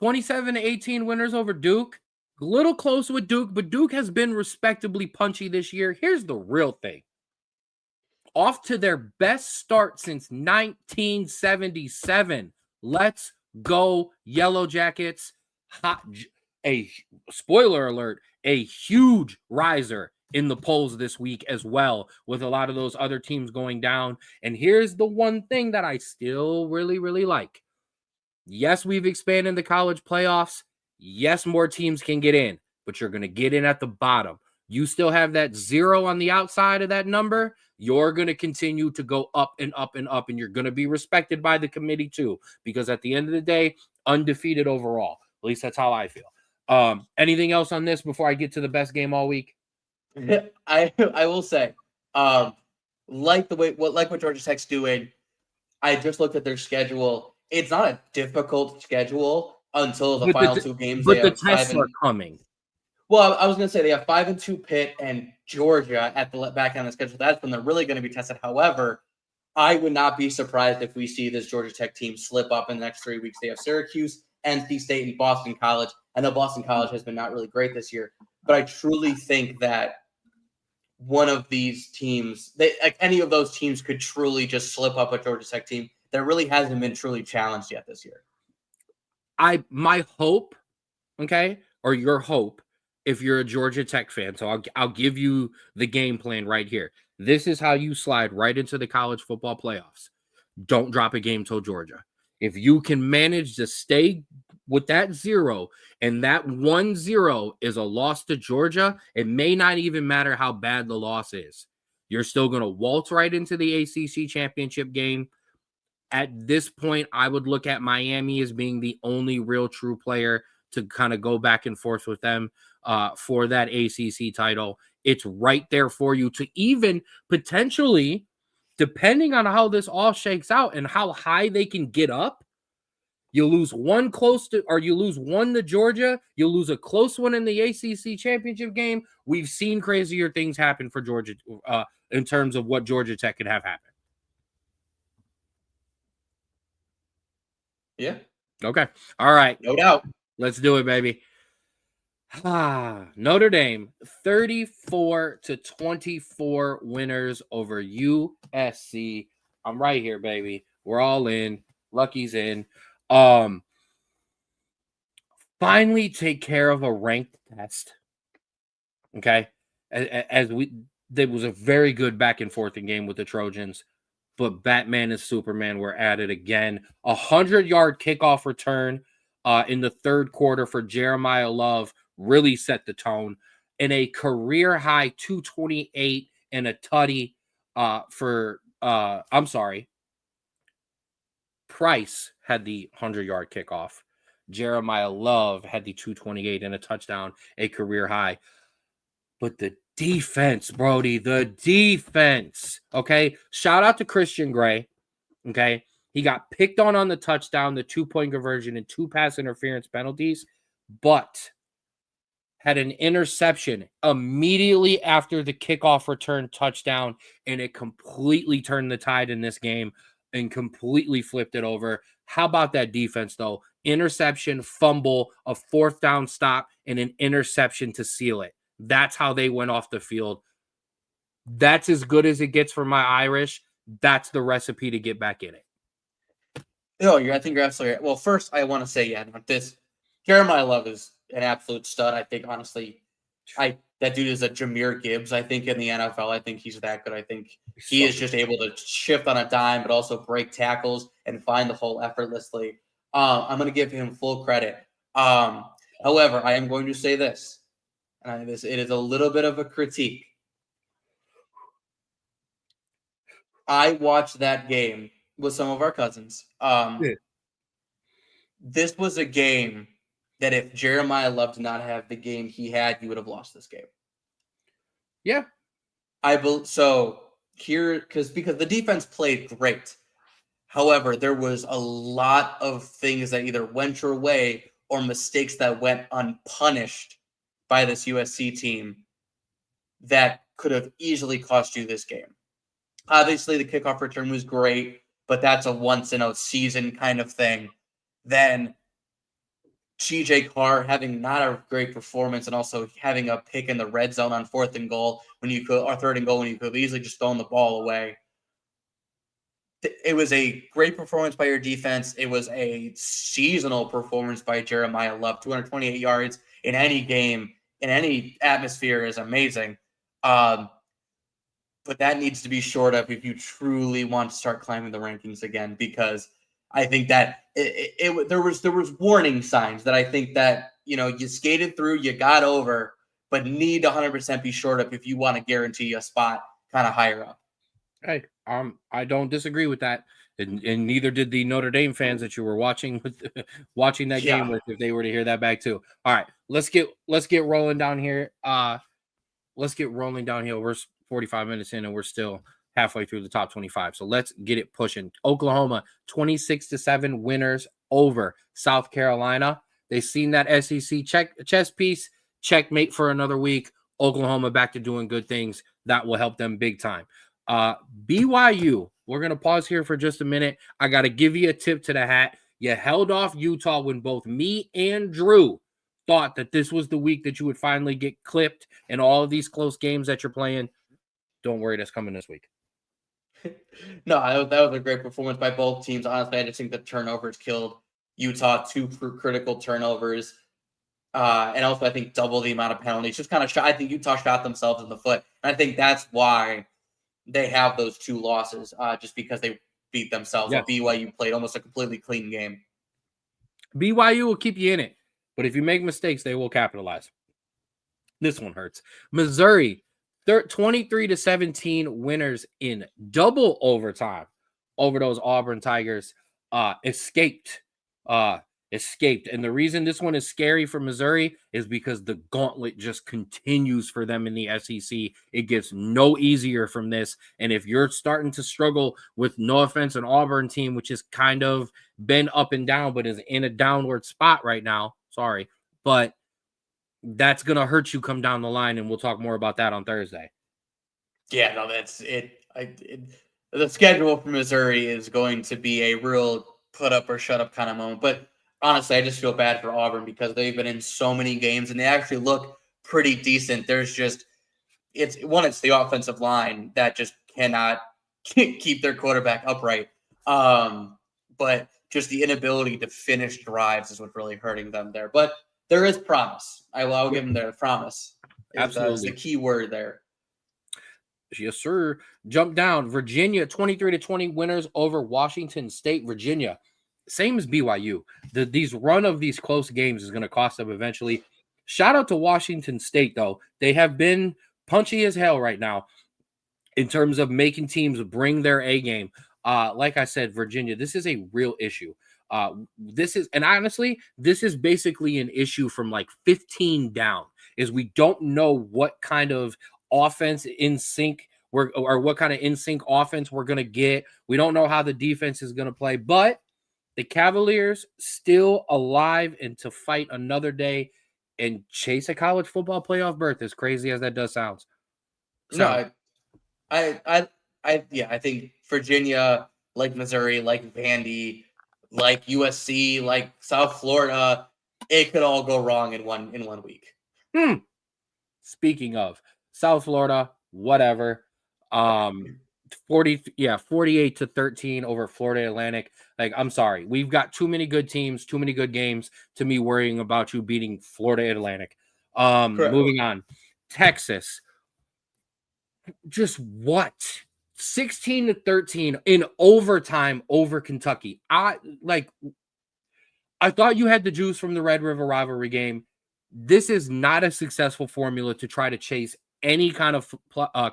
S2: 27-18 winners over Duke. A little close with Duke, but Duke has been respectably punchy this year. Here's the real thing. Off to their best start since 1977. Let's go, Yellow Jackets. A spoiler alert, a huge riser in the polls this week as well, with a lot of those other teams going down. And here's the one thing that I still really, really like. Yes, we've expanded the college playoffs. Yes, more teams can get in, but you're going to get in at the bottom. You still have that 0 on the outside of that number. You're going to continue to go up and up and up, and you're going to be respected by the committee too, because at the end of the day, undefeated overall. At least that's how I feel. Anything else on this before I get to the best game all week?
S3: I will say, like what Georgia Tech's doing. I just looked at their schedule. It's not a difficult schedule until the final two games.
S2: But the tests are coming.
S3: Well, I was going to say they have 5-2 Pitt and Georgia at the back end of the schedule. That's when they're really going to be tested. However, I would not be surprised if we see this Georgia Tech team slip up in the next 3 weeks. They have Syracuse, NC State, and Boston College. I know Boston College has been not really great this year, but I truly think that one of these teams, any of those teams could truly just slip up a Georgia Tech team that really hasn't been truly challenged yet this year.
S2: My hope okay, or your hope if you're a Georgia Tech fan. So I'll give you the game plan right here. This is how you slide right into the college football playoffs. Don't drop a game till Georgia. If you can manage to stay with that 0 and that 1-0 is a loss to Georgia, it may not even matter how bad the loss is. You're still going to waltz right into the ACC championship game. At this point, I would look at Miami as being the only real true player to kind of go back and forth with them for that ACC title. It's right there for you to even potentially, depending on how this all shakes out and how high they can get up, you lose one close to, or you lose one to Georgia, you lose a close one in the ACC championship game. We've seen crazier things happen for Georgia in terms of what Georgia Tech could have happen.
S3: Yeah.
S2: Okay. All right.
S3: No doubt.
S2: Let's do it, baby. Notre Dame 34-24 winners over USC. I'm right here, baby. We're all in. Lucky's in. Finally take care of a ranked test. Okay. There was a very good back and forth in game with the Trojans, but Batman and Superman were at it again. 100-yard kickoff return in the third quarter for Jeremiah Love really set the tone. And a career high 228 and a tutty Price had the 100-yard kickoff. Jeremiah Love had the 228 and a touchdown, a career high. But the defense, Brody, the defense. Okay. Shout out to Christian Gray. Okay. He got picked on the touchdown, the 2-point conversion, and 2 pass interference penalties, but had an interception immediately after the kickoff return touchdown, and it completely turned the tide in this game and completely flipped it over. How about that defense, though? Interception, fumble, a 4th down stop, and an interception to seal it. That's how they went off the field. That's as good as it gets for my Irish. That's the recipe to get back in it.
S3: No, I think you're absolutely right. Well, first, I want to say, Jeremiah Love is an absolute stud. I think, honestly, that dude is a Jahmyr Gibbs, I think, in the NFL. I think he's that good. I think he is just able to shift on a dime, but also break tackles and find the hole effortlessly. I'm going to give him full credit. However, I am going to say this, and it is a little bit of a critique. I watched that game with some of our cousins. This was a game that if Jeremiah Love did not have the game he had, he would have lost this game.
S2: Yeah.
S3: Because the defense played great. However, there was a lot of things that either went your way or mistakes that went unpunished by this USC team that could have easily cost you this game. Obviously, the kickoff return was great, but that's a once-in-a-season kind of thing. Then TJ Carr having not a great performance and also having a pick in the red zone on 4th and goal or 3rd and goal when you could have easily just thrown the ball away. It was a great performance by your defense. It was a seasonal performance by Jeremiah Love. 228 yards in any game, in any atmosphere is amazing. But that needs to be shored up if you truly want to start climbing the rankings again, because I think that there was warning signs that I think that, you skated through, you got over, but need to 100% be shored up if you want to guarantee a spot kind of higher up.
S2: Hey, I don't disagree with that, and neither did the Notre Dame fans that you were watching that game with, if they were to hear that back too. All right, let's get rolling down here. Let's get rolling downhill. We're 45 minutes in, and we're still halfway through the top 25. So let's get it pushing. Oklahoma 26-7 winners over South Carolina. They seen that SEC chess piece. Checkmate for another week. Oklahoma back to doing good things. That will help them big time. BYU, we're going to pause here for just a minute. I got to give you a tip to the hat. You held off Utah when both me and Drew thought that this was the week that you would finally get clipped in all of these close games that you're playing. Don't worry, that's coming this week.
S3: No, that was a great performance by both teams. Honestly, I just think the turnovers killed Utah. 2 critical turnovers. and also I think double the amount of penalties. Just kind of I think Utah shot themselves in the foot, and I think that's why they have those 2 losses, just because they beat themselves.
S2: Yes.
S3: While BYU played almost a completely clean game.
S2: BYU will keep you in it, but if you make mistakes, they will capitalize. This one hurts. Missouri, 23-17 winners in double overtime over those Auburn Tigers. Escaped. And the reason this one is scary for Missouri is because the gauntlet just continues for them in the SEC. It gets no easier from this. And if you're starting to struggle with, no offense, an Auburn team, which has kind of been up and down, but is in a downward spot right now, sorry, but that's going to hurt you come down the line, and we'll talk more about that on Thursday.
S3: Yeah, no, that's it. The schedule for Missouri is going to be a real put up or shut up kind of moment. But honestly, I just feel bad for Auburn because they've been in so many games and they actually look pretty decent. There's just it's the offensive line that just cannot keep their quarterback upright. But just the inability to finish drives is what's really hurting them there. But there is promise. I'll give them their promise.
S2: Absolutely.
S3: Is the key word there.
S2: Yes, sir. Jump down. Virginia, 23-20 winners over Washington State. Virginia, same as BYU. These run of these close games is going to cost them eventually. Shout out to Washington State, though. They have been punchy as hell right now in terms of making teams bring their A game. Like I said, Virginia, this is a real issue. Honestly, this is basically an issue from like 15 down, is we don't know what kind of offense in sync or what kind of in sync offense we're going to get. We don't know how the defense is going to play, but the Cavaliers still alive and to fight another day and chase a college football playoff berth, as crazy as that does sound.
S3: No, I think Virginia, like Missouri, like Vandy, like USC, like South Florida, it could all go wrong in one week.
S2: Speaking of South Florida, whatever. 48-13 over Florida Atlantic. Like, I'm sorry. We've got too many good teams, too many good games to me worrying about you beating Florida Atlantic. Moving on. Texas. Just what? 16-13 in overtime over Kentucky. I thought you had the juice from the Red River rivalry game. This is not a successful formula to try to chase any kind of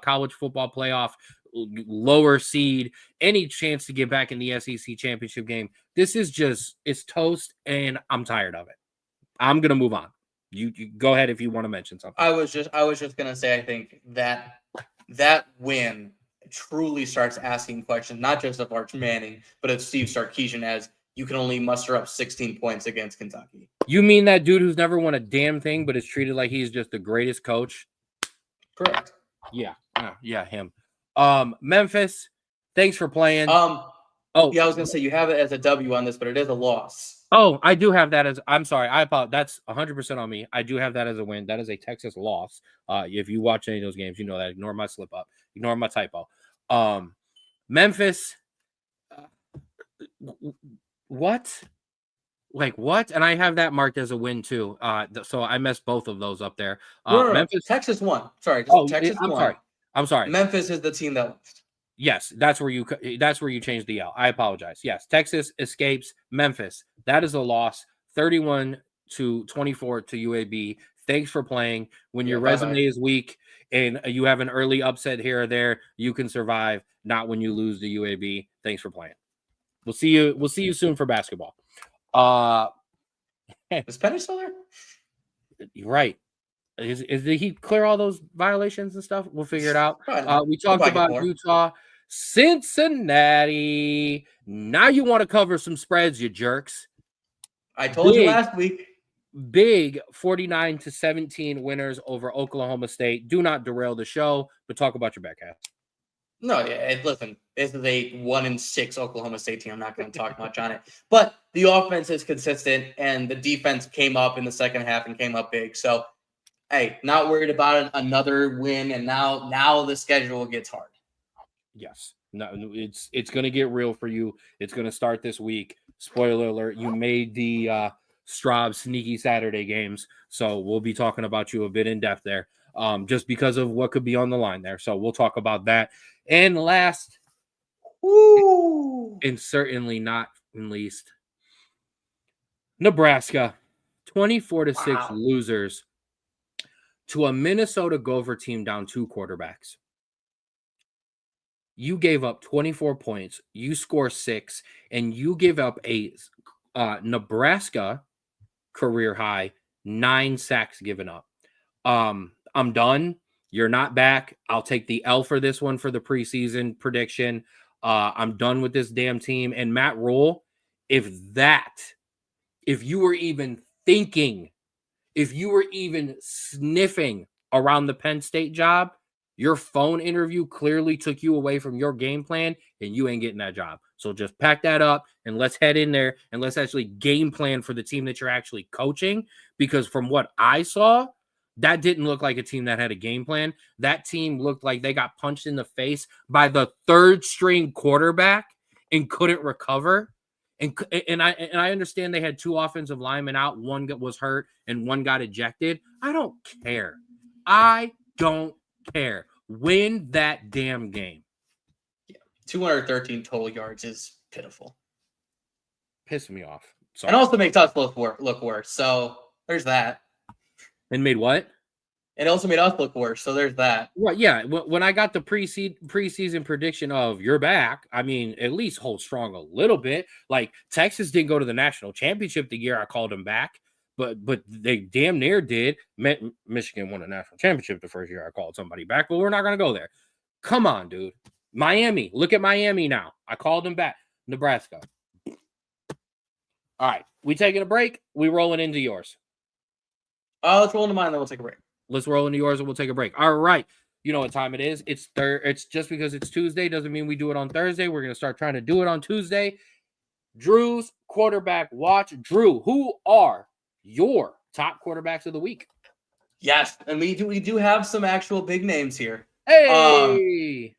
S2: college football playoff, lower seed, any chance to get back in the SEC championship game. This is just, it's toast, and I'm tired of it. I'm going to move on. You go ahead if you want to mention something.
S3: I was just going to say, I think that win truly starts asking questions, not just of Arch Manning, but of Steve Sarkisian, as you can only muster up 16 points against Kentucky.
S2: You mean that dude who's never won a damn thing, but is treated like he's just the greatest coach?
S3: Correct.
S2: Yeah, him. Memphis, thanks for playing.
S3: I was gonna say you have it as a W on this, but it is a loss.
S2: Oh, I do have that as. I'm sorry, I apologize. That's 100% on me. I do have that as a win. That is a Texas loss. If you watch any of those games, you know that. Ignore my slip up. Ignore my typo. Memphis. What? Like what? And I have that marked as a win too. So I messed both of those up there. Memphis,
S3: Texas won. Sorry, Texas won.
S2: I'm sorry.
S3: Memphis is the team that lost.
S2: Yes, that's where you changed the L. I apologize. Yes, Texas escapes Memphis. That is a loss, 31-24 to UAB. Thanks for playing. When your resume is weak and you have an early upset here or there, you can survive. Not when you lose to UAB. Thanks for playing. We'll see you soon for basketball.
S3: Is Penny still there?
S2: Right. Did he clear all those violations and stuff? We'll figure it out. We talked about Utah, Cincinnati. Now you want to cover some spreads, you jerks.
S3: I told you last week.
S2: Big 49-17 winners over Oklahoma State. Do not derail the show, but talk about your back half.
S3: No, yeah. Listen, this is a 1-6 Oklahoma State team. I'm not going to talk much on it, but the offense is consistent, and the defense came up in the second half and came up big. So, hey, not worried about it. Another win, and now the schedule gets hard.
S2: Yes, no, it's going to get real for you. It's going to start this week. Spoiler alert: you made the Straub sneaky Saturday games. So we'll be talking about you a bit in depth there, just because of what could be on the line there. So we'll talk about that. And last, and certainly not least, Nebraska, 24-6 losers to a Minnesota Gopher team down 2 quarterbacks. You gave up 24 points, you score 6, and you give up a Nebraska career high 9 sacks given up. I'm done. You're not back. I'll take the L for this one for the preseason prediction. I'm done with this damn team. And Matt Rule, if you were even thinking, if you were even sniffing around the Penn State job, your phone interview clearly took you away from your game plan, and you ain't getting that job. So just pack that up and let's head in there and let's actually game plan for the team that you're actually coaching. Because from what I saw, that didn't look like a team that had a game plan. That team looked like they got punched in the face by the 3rd string quarterback and couldn't recover. And I understand they had 2 offensive linemen out. One was hurt and one got ejected. I don't care. I don't care. Win that damn game.
S3: Yeah. 213 total yards is pitiful.
S2: Pissed me off. Sorry.
S3: And also makes us look worse. So there's that.
S2: And made what?
S3: It also made us look worse. So there's that.
S2: Well, yeah. When I got the preseason prediction of you're back, I mean, at least hold strong a little bit. Like Texas didn't go to the national championship the year I called them back, but they damn near did. Michigan won a national championship the first year I called somebody back, but we're not going to go there. Come on, dude. Miami. Look at Miami now. I called them back. Nebraska. All right. We taking a break. We rolling into yours.
S3: Let's roll into mine, then we'll take a break.
S2: Let's roll into yours and we'll take a break. All right. You know what time it is. It's just because it's Tuesday doesn't mean we do it on Thursday. We're going to start trying to do it on Tuesday. Drew's quarterback watch. Drew, who are your top quarterbacks of the week?
S3: Yes, and we do have some actual big names here.
S2: Hey!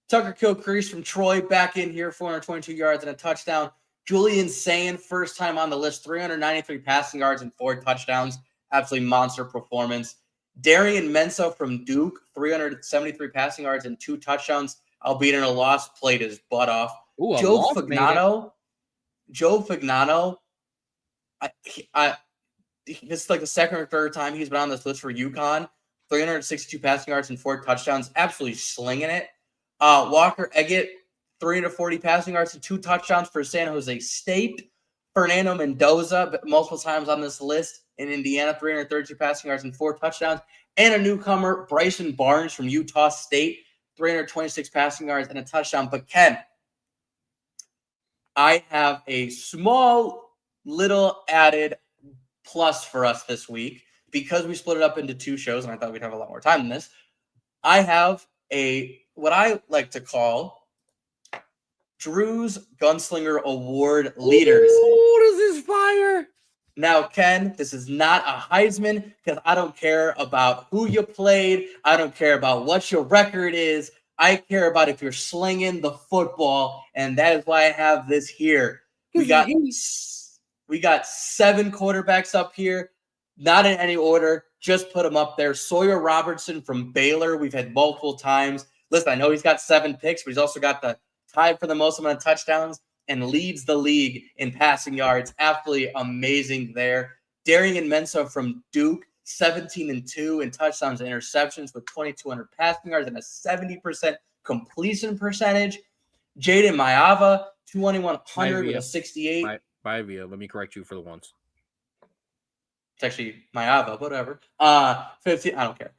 S3: Tucker Kilcrease from Troy back in here, 422 yards and a touchdown. Julian Sayin, first time on the list, 393 passing yards and 4 touchdowns. Absolutely monster performance. Darian Menso from Duke, 373 passing yards and 2 touchdowns, albeit in a loss, played his butt off.
S2: Ooh,
S3: Joe Fagnano, this is like the second or third time he's been on this list for UConn. 362 passing yards and 4 touchdowns, absolutely slinging it. Walker Eggett, 340 passing yards and 2 touchdowns for San Jose State. Fernando Mendoza, multiple times on this list in Indiana, 332 passing yards and 4 touchdowns. And a newcomer, Bryson Barnes from Utah State, 326 passing yards and a touchdown. But Ken, I have a small little added plus for us this week because we split it up into 2 shows and I thought we'd have a lot more time than this. I have what I like to call Drew's Gunslinger Award leaders.
S2: Ooh, this is fire.
S3: Now, Ken, this is not a Heisman because I don't care about who you played. I don't care about what your record is. I care about if you're slinging the football, and that is why I have this here. We got 7 quarterbacks up here, not in any order. Just put them up there. Sawyer Robertson from Baylor, we've had multiple times. Listen, I know he's got 7 picks, but he's also got the tied for the most amount of touchdowns and leads the league in passing yards. Absolutely amazing there. Darian Menso from Duke, 17-2 in touchdowns and interceptions with 2,200 passing yards and a 70% completion percentage. Jaden Maiava, 2,100 with a 68.
S2: Let me correct you for the ones.
S3: It's actually Maiava, whatever. 15. I don't care.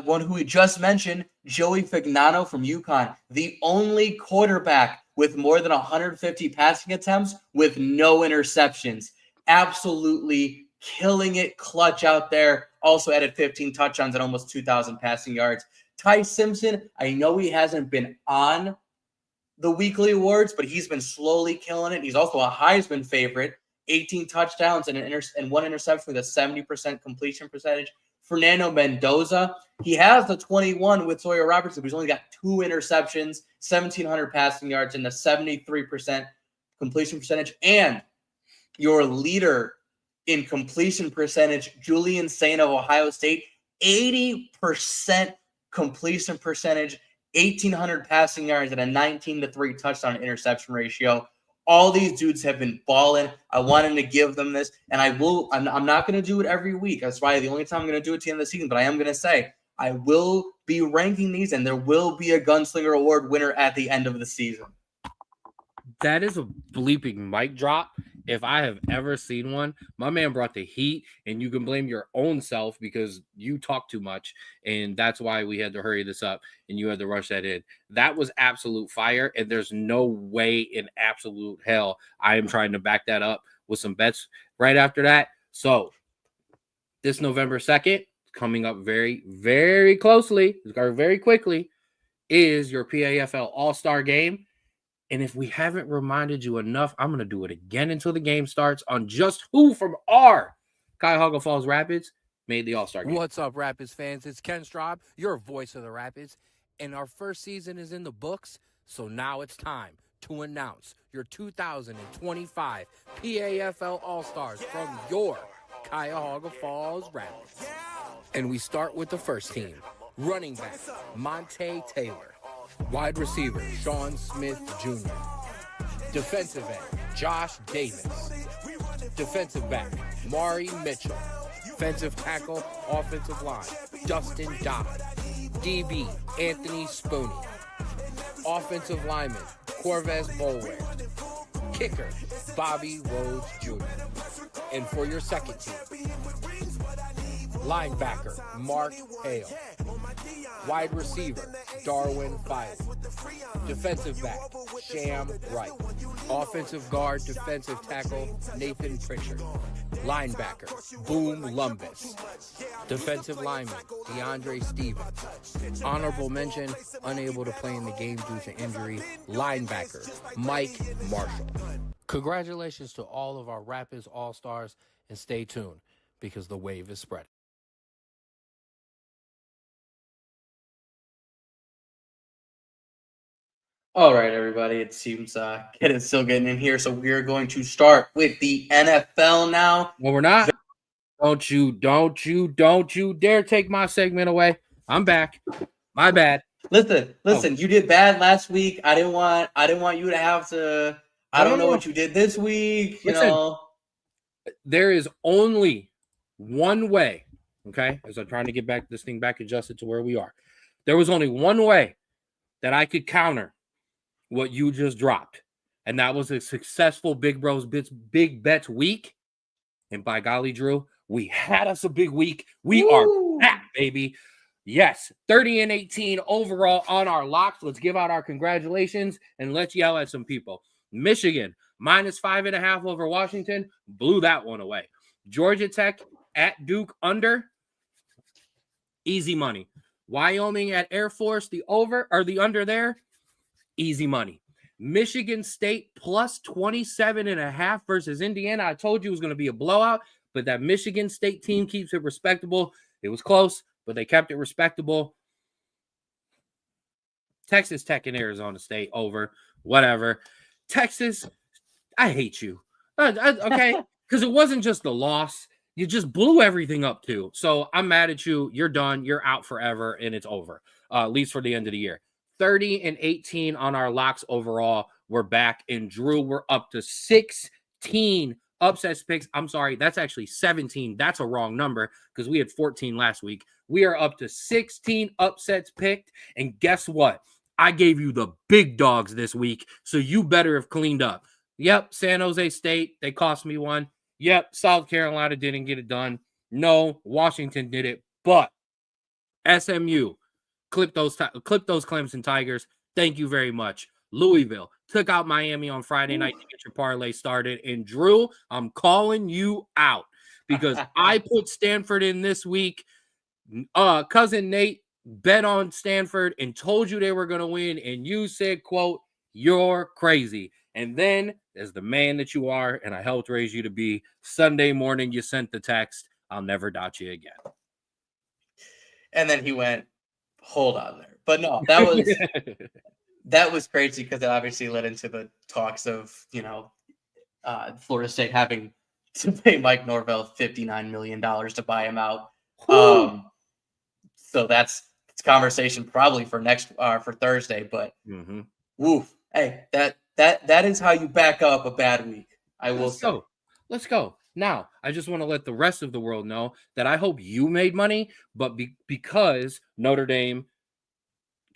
S3: One who we just mentioned, Joey Fagnano from UConn, the only quarterback with more than 150 passing attempts with no interceptions. Absolutely killing it, clutch out there. Also added 15 touchdowns and almost 2,000 passing yards. Ty Simpson, I know he hasn't been on the weekly awards, but he's been slowly killing it. He's also a Heisman favorite. 18 touchdowns and 1 interception with a 70% completion percentage. Fernando Mendoza, he has the 21 with Sawyer Robertson, but he's only got 2 interceptions, 1,700 passing yards, and a 73% completion percentage, and your leader in completion percentage, Julian Saint of Ohio State, 80% completion percentage, 1,800 passing yards, and a 19-3 touchdown interception ratio. All these dudes have been balling. I wanted to give them this, and I will. I'm not going to do it every week. That's why the only time I'm going to do it to the end of the season. But I am going to say I will be ranking these, and there will be a Gunslinger Award winner at the end of the season.
S2: That is a bleeping mic drop. If I have ever seen one, my man brought the heat, and you can blame your own self because you talk too much, and that's why we had to hurry this up, and you had to rush that in. That was absolute fire, and there's no way in absolute hell I am trying to back that up with some bets right after that. So this November 2nd, coming up very, very closely, or very quickly, is your PAFL All-Star Game. And if we haven't reminded you enough, I'm going to do it again until the game starts on just who from our Cuyahoga Falls Rapids made the All-Star Game.
S4: What's up, Rapids fans? It's Ken Straub, your voice of the Rapids. And our first season is in the books, so now it's time to announce your 2025 PAFL All-Stars from your Cuyahoga Falls Rapids. And we start with the first team. Running back, Monte Taylor. Wide receiver, Sean Smith Jr. Defensive end, Josh Davis. Defensive back, Mari Mitchell. Defensive tackle, offensive line, Dustin Dodd. DB, Anthony Spooney. Offensive lineman, Corvez Bolware. Kicker, Bobby Rhodes Jr. And for your second team, linebacker, Mark Hale. Wide receiver, Darwin Filey. Defensive back, Sham Wright. Offensive guard, defensive tackle, Nathan Pritchard. Linebacker, Boom Lumbus. Defensive lineman, DeAndre Stevens. Honorable mention, unable to play in the game due to injury, linebacker, Mike Marshall. Congratulations to all of our Rapids All-Stars, and stay tuned because the wave is spreading.
S3: All right, everybody. It seems Kid is still getting in here, so we're going to start with the NFL now.
S2: Well, we're not. Don't you dare take my segment away. I'm back. My bad.
S3: Listen. You did bad last week. I didn't want you to have to. I don't know what you did this week.
S2: Listen, there is only one way. Okay, as I'm trying to get this thing back adjusted to where we are. There was only one way that I could counter what you just dropped, and that was a successful Big Bros Big Bets week. And by golly, Drew, we had us a big week. We are back, baby. Yes, 30-18 overall on our locks. Let's give out our congratulations and let's yell at some people. Michigan -5.5 over Washington, blew that one away. Georgia Tech at Duke under, easy money. Wyoming at Air Force, the under there, easy money. Michigan State +27.5 versus Indiana. I told you it was going to be a blowout, but that Michigan State team keeps it respectable. It was close, but they kept it respectable. Texas Tech and Arizona State over, whatever. Texas, I hate you. Okay, because it wasn't just the loss. You just blew everything up too. So I'm mad at you. You're done. You're out forever, and it's over, at least for the end of the year. 30-18 on our locks overall. We're back. And Drew, we're up to 16 upsets picks. I'm sorry, that's actually 17. That's a wrong number because we had 14 last week. We are up to 16 upsets picked. And guess what? I gave you the big dogs this week, so you better have cleaned up. Yep, San Jose State, they cost me one. Yep, South Carolina didn't get it done. No, Washington did it. But SMU, clip those Clemson Tigers. Thank you very much. Louisville took out Miami on Friday night to get your parlay started. And Drew, I'm calling you out because I put Stanford in this week. Cousin Nate bet on Stanford and told you they were going to win. And you said, quote, "You're crazy." And then, as the man that you are, and I helped raise you to be, Sunday morning you sent the text, "I'll never doubt you again."
S3: And then he went, hold on there. But no, that that was crazy because it obviously led into the talks of, Florida State having to pay Mike Norvell $59 million to buy him out.
S2: Whew.
S3: So it's conversation probably for for Thursday. But woof, hey, that is how you back up a bad week. I will say.
S2: Let's go. Now, I just want to let the rest of the world know that I hope you made money, but because Notre Dame,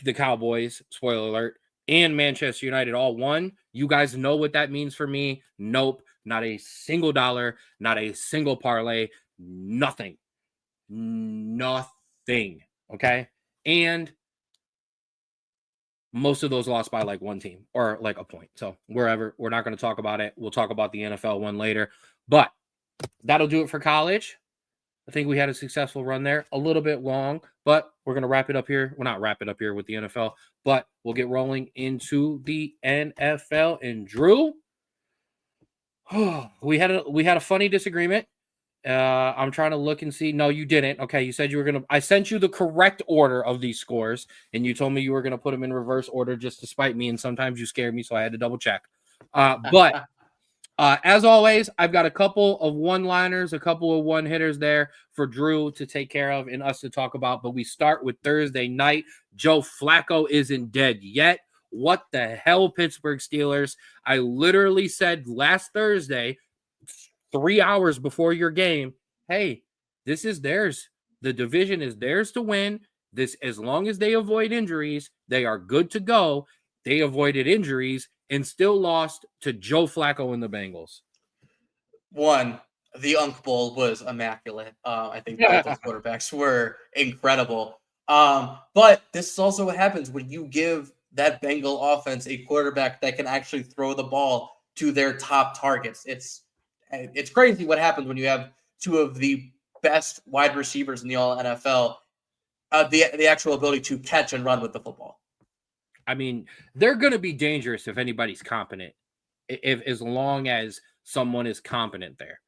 S2: the Cowboys, spoiler alert, and Manchester United all won, you guys know what that means for me. Nope, not a single dollar, not a single parlay, nothing. Okay? And most of those lost by like one team or like a point. So we're not going to talk about it. We'll talk about the NFL one later. But that'll do it for college. I think we had a successful run there. A little bit long, but we're going to wrap it up here. We'll not wrap it up here with the NFL, but we'll get rolling into the NFL. And Drew, we had a funny disagreement. I'm trying to look and see. No, you didn't. Okay, you said you were going to. I sent you the correct order of these scores, and you told me you were going to put them in reverse order just to spite me, and sometimes you scared me, so I had to double check. But as always, I've got a couple of one-liners, a couple of one-hitters there for Drew to take care of and us to talk about. But we start with Thursday night. Joe Flacco isn't dead yet. What the hell, Pittsburgh Steelers? I literally said last Thursday, 3 hours before your game, hey, this is theirs. The division is theirs to win. As long as they avoid injuries, they are good to go. They avoided injuries and still lost to Joe Flacco and the Bengals.
S3: One, the Unk Bowl was immaculate. I think both those quarterbacks were incredible. But this is also what happens when you give that Bengal offense a quarterback that can actually throw the ball to their top targets. It's crazy what happens when you have two of the best wide receivers in the all NFL, the actual ability to catch and run with the football.
S2: I mean, they're going to be dangerous if anybody's competent, as long as someone is competent there.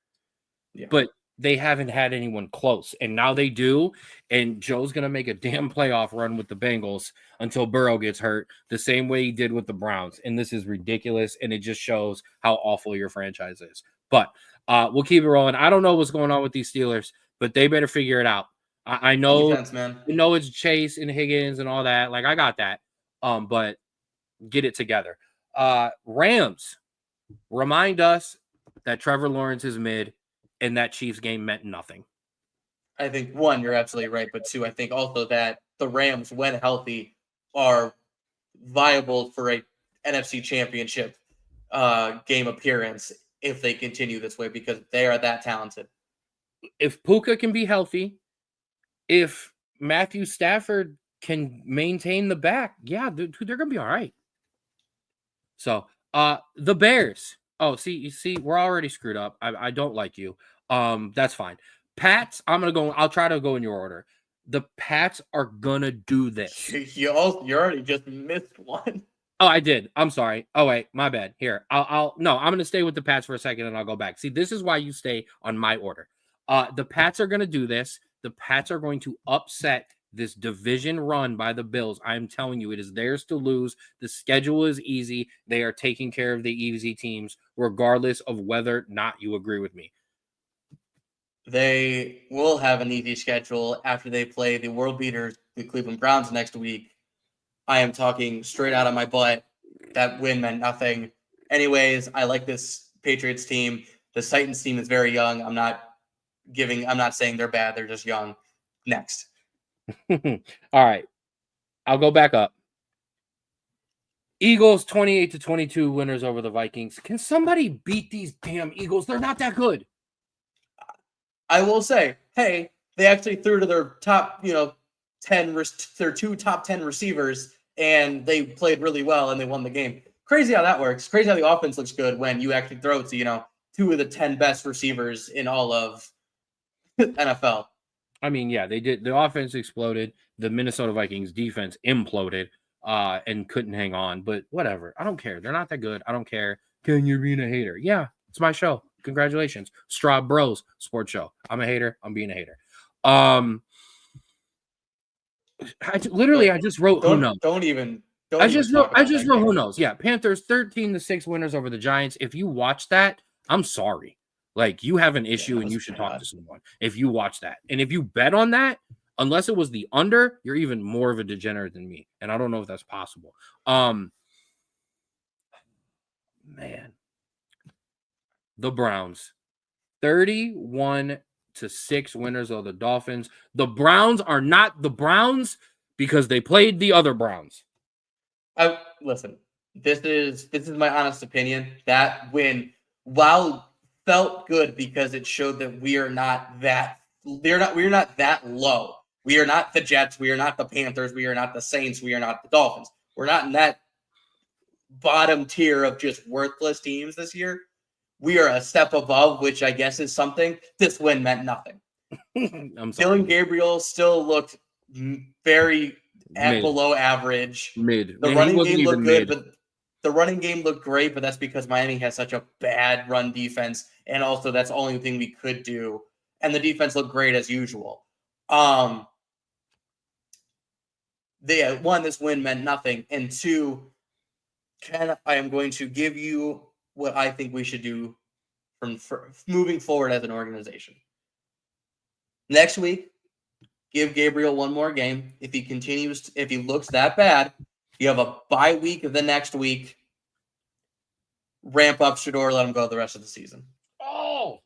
S2: Yeah. But they haven't had anyone close, and now they do, and Joe's going to make a damn playoff run with the Bengals until Burrow gets hurt, the same way he did with the Browns, and this is ridiculous, and it just shows how awful your franchise is. But we'll keep it rolling. I don't know what's going on with these Steelers, but they better figure it out. I know,
S3: defense, man.
S2: You know it's Chase and Higgins and all that. Like, I got that. But get it together. Rams, remind us that Trevor Lawrence is mid and that Chiefs game meant nothing.
S3: I think, one, you're absolutely right. But two, I think also that the Rams, when healthy, are viable for a NFC championship game appearance if they continue this way, because they are that talented.
S2: If Puka can be healthy, if Matthew Stafford can maintain the back, yeah, they're going to be all right. So, the Bears. Oh, you see, we're already screwed up. I don't like you. That's fine. Pats, I'll try to go in your order. The Pats are going to do this.
S3: You already just missed one.
S2: Oh, I did. I'm sorry. Oh, wait, my bad. Here, I'm going to stay with the Pats for a second and I'll go back. See, this is why you stay on my order. The Pats are going to do this. The Pats are going to upset this division run by the Bills. I'm telling you, it is theirs to lose. The schedule is easy. They are taking care of the easy teams, regardless of whether or not you agree with me.
S3: They will have an easy schedule after they play the world beaters, the Cleveland Browns, next week. I am talking straight out of my butt. That win meant nothing. Anyways, I like this Patriots team. The Titans team is very young. I'm not saying they're bad. They're just young. Next.
S2: All right. I'll go back up. Eagles 28-22 winners over the Vikings. Can somebody beat these damn Eagles? They're not that good.
S3: I will say, hey, they actually threw to their top, 10, their two top 10 receivers, and they played really well and they won the game. Crazy how that works. Crazy how the offense looks good when you actually throw to, two of the 10 best receivers in all of NFL.
S2: I mean, yeah, they did. The offense exploded. The Minnesota Vikings defense imploded and couldn't hang on. But whatever. I don't care. They're not that good. I don't care. Can you be a hater? Yeah, it's my show. Congratulations. Straub Bros sports show. I'm a hater. I'm being a hater. I just wrote who knows.
S3: Don't even Don't
S2: I
S3: even
S2: just know.
S3: talk
S2: I
S3: about
S2: just
S3: that
S2: know
S3: game.
S2: who knows. Yeah, Panthers 13-6 winners over the Giants. If you watch that, I'm sorry. Like you have an issue
S3: that
S2: and
S3: was
S2: you should talk
S3: bad.
S2: to someone. If you watch that, and if you bet on that, unless it was the under, you're even more of a degenerate than me. And I don't know if that's possible. Man, the Browns 31-6 winners of the Dolphins. The Browns are not the Browns because they played the other Browns.
S3: Listen. This is my honest opinion. That win, while felt good because it showed that we are not that low. We are not the Jets. We are not the Panthers. We are not the Saints. We are not the Dolphins. We're not in that bottom tier of just worthless teams this year. We are a step above, which I guess is something. This win meant nothing.
S2: I'm sorry.
S3: Dylan Gabriel still looked very
S2: Mid.
S3: below average.
S2: Mid.
S3: The
S2: Man, he
S3: running
S2: wasn't
S3: game
S2: even
S3: looked good,
S2: mid.
S3: but the running game looked great, but that's because Miami has such a bad run defense, and also that's the only thing we could do. And the defense looked great as usual. One, this win meant nothing, and two, I am going to give you what I think we should do from moving forward as an organization. Next week, give Gabriel one more game. If he looks that bad, you have a bye week of the next week. Ramp up Shador, let him go the rest of the season.
S2: Oh,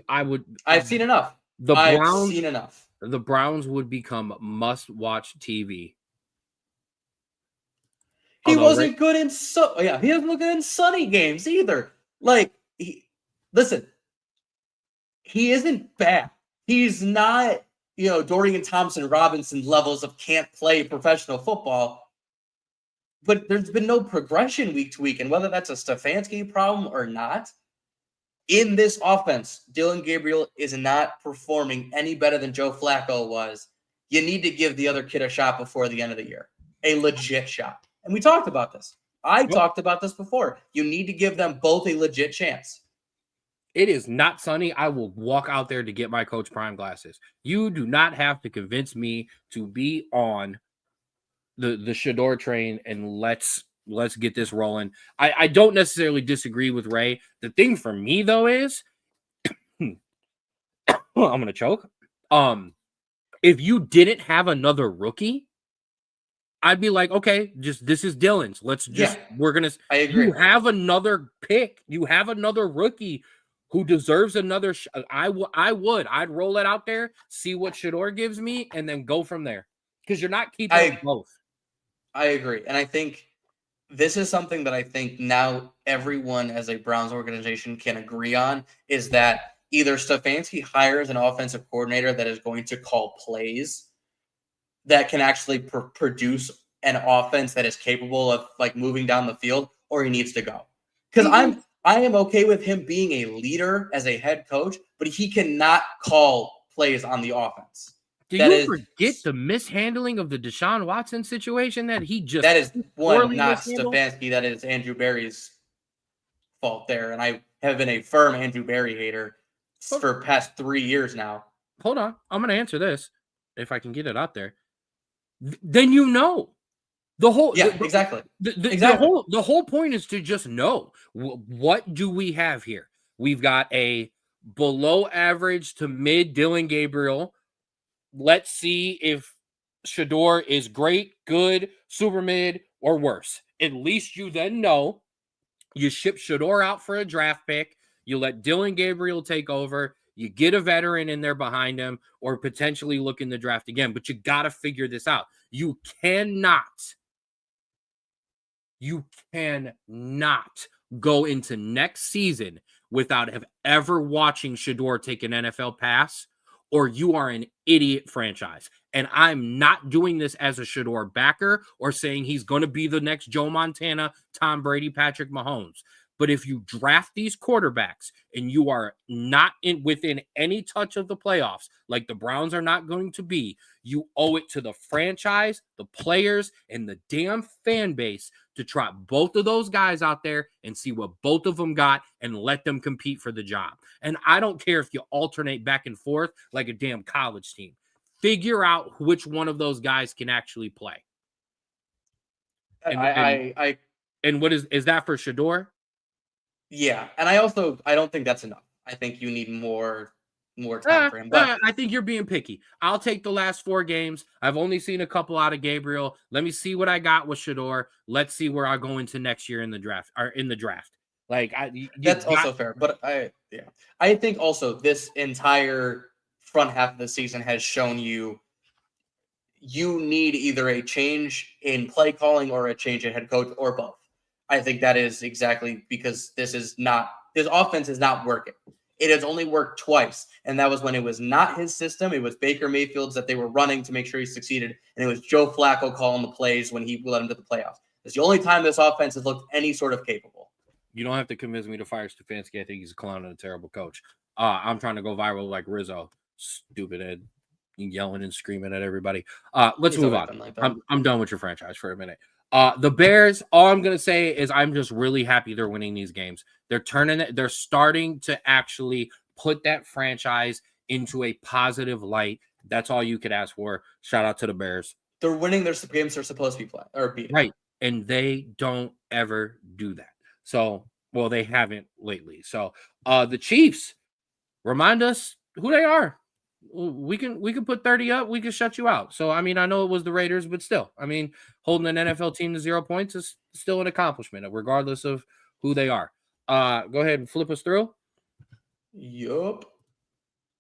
S2: I've
S3: seen enough. I've seen enough.
S2: The Browns would become must-watch TV.
S3: He wasn't good in he doesn't look good in sunny games either. Like, listen, he isn't bad. He's not, Dorian Thompson-Robinson levels of can't play professional football. But there's been no progression week to week, and whether that's a Stefanski problem or not, in this offense, Dylan Gabriel is not performing any better than Joe Flacco was. You need to give the other kid a shot before the end of the year, a legit shot. And we talked about this. I talked about this before. You need to give them both a legit chance.
S2: It is not sunny. I will walk out there to get my Coach Prime glasses. You do not have to convince me to be on the Shador train, and let's get this rolling. I don't necessarily disagree with Ray. The thing for me though is I'm gonna choke. If you didn't have another rookie, I'd be like, okay, this is Dylan's. I agree. You have another pick. You have another rookie who deserves another. I'd roll it out there, see what Shador gives me, and then go from there. Because you're not keeping both.
S3: I agree. And I think this is something that I think now everyone as a Browns organization can agree on, is that either Stefanski hires an offensive coordinator that is going to call plays that can actually produce an offense that is capable of like moving down the field, or he needs to go. Because I am okay with him being a leader as a head coach, but he cannot call plays on the offense.
S2: Do you forget the mishandling of the Deshaun Watson situation that is
S3: one, not Stefanski, that is Andrew Berry's fault there. And I have been a firm Andrew Berry hater for past 3 years now.
S2: Hold on. I'm going to answer this if I can get it out there. Then
S3: exactly.
S2: The whole point is to just know what do we have here. We've got a below average to mid Dylan Gabriel. Let's see if Shador is great, good, super mid, or worse. At least you then know you ship Shador out for a draft pick. You let Dylan Gabriel take over. You get a veteran in there behind him, or potentially look in the draft again. But you got to figure this out. You cannot go into next season without ever watching Shador take an NFL pass, or you are an idiot franchise. And I'm not doing this as a Shador backer or saying he's going to be the next Joe Montana, Tom Brady, Patrick Mahomes. But if you draft these quarterbacks and you are not within any touch of the playoffs, like the Browns are not going to be, you owe it to the franchise, the players, and the damn fan base to trot both of those guys out there and see what both of them got and let them compete for the job. And I don't care if you alternate back and forth like a damn college team. Figure out which one of those guys can actually play. And what is that for Shador?
S3: Yeah, and I don't think that's enough. I think you need more time for him. But
S2: I think you're being picky. I'll take the last 4 games. I've only seen a couple out of Gabriel. Let me see what I got with Shador. Let's see where I go into next year in the draft. Like
S3: that's also fair. But I think also this entire front half of the season has shown you need either a change in play calling or a change in head coach or both. I think that is exactly because this offense is not working. It has only worked twice, and that was when it was not his system. It was Baker Mayfield's that they were running to make sure he succeeded, and it was Joe Flacco calling the plays when he led him to the playoffs. It's the only time this offense has looked any sort of capable.
S2: You don't have to convince me to fire Stefanski. I think he's a clown and a terrible coach. I'm trying to go viral like Rizzo. Stupid Ed. Yelling and screaming at everybody. Let's move on. Like I'm done with your franchise for a minute. The Bears, all I'm going to say is I'm just really happy they're winning these games. They're starting to actually put that franchise into a positive light. That's all you could ask for. Shout out to the Bears.
S3: They're winning their games they're supposed to be playing or beating.
S2: Right. And they don't ever do that. So, well, they haven't lately. So, the Chiefs, remind us who they are. We can put 30 up. We can shut you out. So, I mean, I know it was the Raiders, but still, I mean, holding an NFL team to 0 points is still an accomplishment, regardless of who they are. Go ahead and flip us through.
S3: Yup.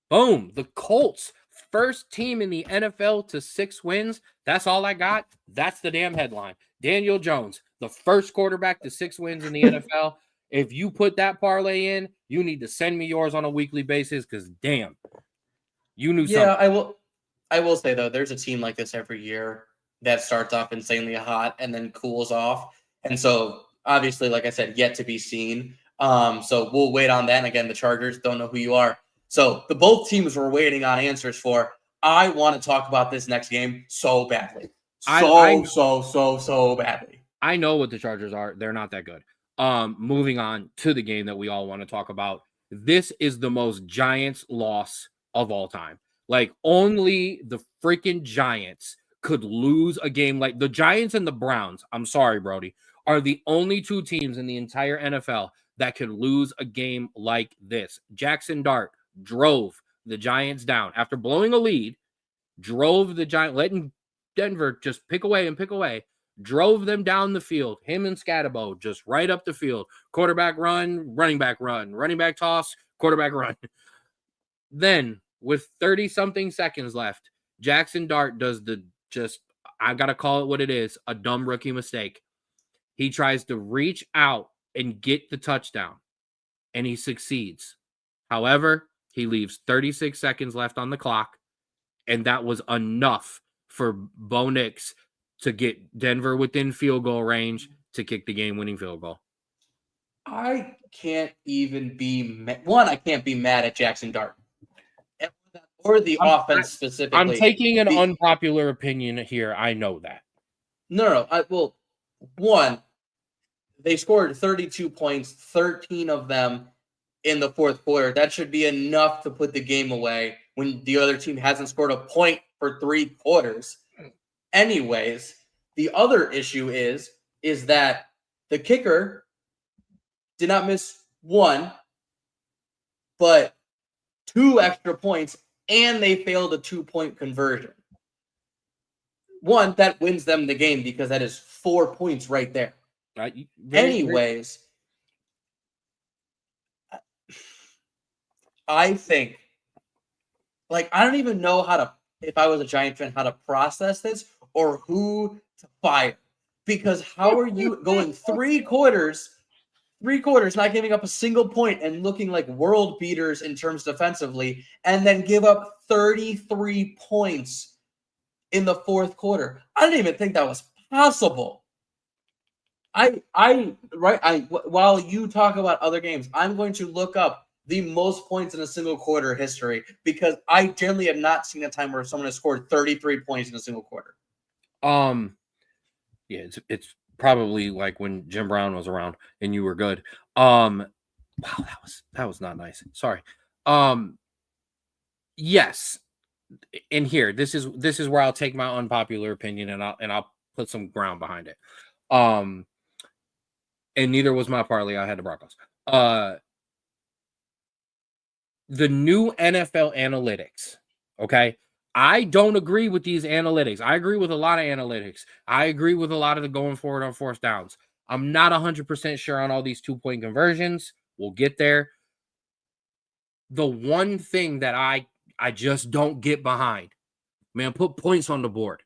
S2: Boom. The Colts, first team in the NFL to 6 wins. That's all I got. That's the damn headline. Daniel Jones, the first quarterback to 6 wins in the NFL. If you put that parlay in, you need to send me yours on a weekly basis because, damn. You knew something.
S3: Yeah, I will say, though, there's a team like this every year that starts off insanely hot and then cools off. And so, obviously, like I said, yet to be seen. So we'll wait on that. And again, the Chargers don't know who you are. So both teams were waiting on answers for. I want to talk about this next game so badly. So badly.
S2: I know what the Chargers are. They're not that good. Moving on to the game that we all want to talk about. This is the most Giants loss of all time. Like, only the freaking Giants could lose a game. Like, the Giants and the Browns, I'm sorry, Brody, are the only 2 teams in the entire NFL that could lose a game like this. Jackson Dart drove the Giants down after blowing a lead, drove the Giants, letting Denver just pick away, drove them down the field. Him and Scatabo just right up the field. Quarterback run, running back toss, quarterback run. Then, with 30-something seconds left, Jackson Dart does I got to call it what it is, a dumb rookie mistake. He tries to reach out and get the touchdown, and he succeeds. However, he leaves 36 seconds left on the clock, and that was enough for Bo Nix to get Denver within field goal range to kick the game-winning field goal.
S3: I can't even be I can't be mad at Jackson Dart. Or the offense specifically.
S2: I'm taking an unpopular opinion here. I know that.
S3: No. One, they scored 32 points, 13 of them in the fourth quarter. That should be enough to put the game away when the other team hasn't scored a point for 3 quarters. Anyways, the other issue is that the kicker did not miss 1, but 2 extra points, and they failed a 2-point conversion. 1, that wins them the game because that is 4 points right there. Anyways, I think, I don't even know if I was a Giant fan, how to process this or who to fire. Because how are you going 3 quarters, not giving up a single point and looking like world beaters in terms defensively, and then give up 33 points in the fourth quarter? I didn't even think that was possible. While you talk about other games, I'm going to look up the most points in a single quarter history because I generally have not seen a time where someone has scored 33 points in a single quarter.
S2: Yeah, it's probably like when Jim Brown was around and you were good. Wow, that was not nice. Sorry. Yes. And here, this is where I'll take my unpopular opinion and I'll put some ground behind it. And neither was my parlay. I had the Broncos. The new NFL analytics. Okay. I don't agree with these analytics. I agree with a lot of analytics. I agree with a lot of the going forward on fourth downs. I'm not 100% sure on all these 2-point conversions. We'll get there. The one thing that I just don't get behind, man, put points on the board.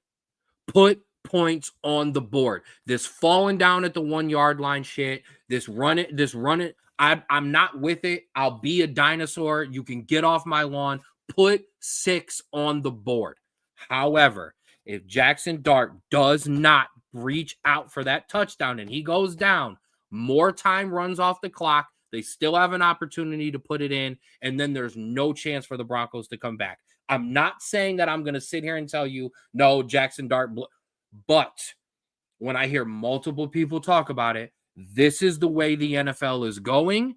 S2: Put points on the board. This falling down at the 1 yard line shit, this run it. I'm not with it. I'll be a dinosaur. You can get off my lawn. Put 6 on the board. However, if Jackson Dart does not reach out for that touchdown and he goes down, more time runs off the clock. They still have an opportunity to put it in, and then there's no chance for the Broncos to come back. I'm not saying that I'm going to sit here and tell you, no, Jackson Dart, but when I hear multiple people talk about it, this is the way the NFL is going.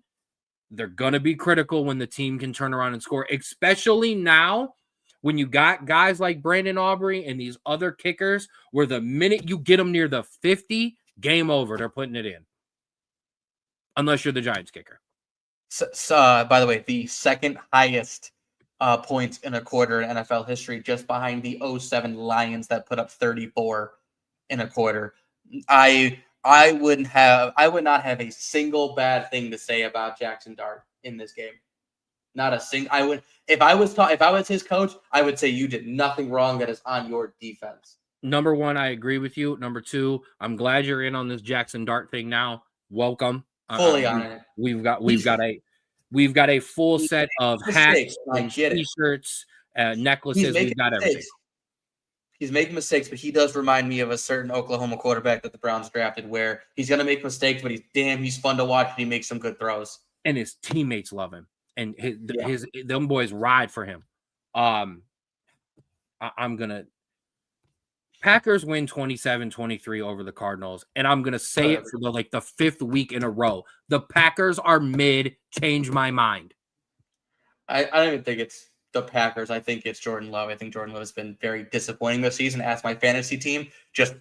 S2: They're going to be critical when the team can turn around and score, especially now when you got guys like Brandon Aubrey and these other kickers where the minute you get them near the 50, game over. They're putting it in. Unless you're the Giants kicker.
S3: By the way, the second highest points in a quarter in NFL history, just behind the 07 Lions that put up 34 in a quarter. I would not have a single bad thing to say about Jackson Dart in this game. Not a single. I would, if I was his coach, I would say you did nothing wrong that is on your defense.
S2: Number one, I agree with you. Number two, I'm glad you're in on this Jackson Dart thing now. Welcome.
S3: Fully on it.
S2: We've got a full set of hats, t-shirts, necklaces. We've got everything.
S3: He's making mistakes, but he does remind me of a certain Oklahoma quarterback that the Browns drafted, where he's going to make mistakes, but he's fun to watch and he makes some good throws.
S2: And his teammates love him, and them boys ride for him. I'm gonna. Packers win 27-23 over the Cardinals, and I'm going to say it for the fifth week in a row. The Packers are mid. Change my mind.
S3: I don't even think it's the Packers. I think it's Jordan Love. I think Jordan Love has been very disappointing this season. As my fantasy team just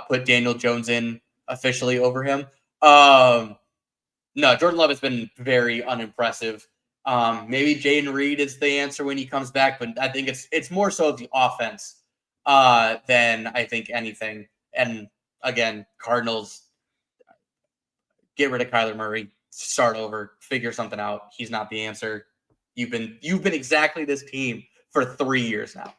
S3: put Daniel Jones in officially over him. No, Jordan Love has been very unimpressive. Maybe Jaden Reed is the answer when he comes back, but I think it's more so of the offense than I think anything. And again, Cardinals, get rid of Kyler Murray, start over, figure something out. He's not the answer. You've been exactly this team for 3 years now.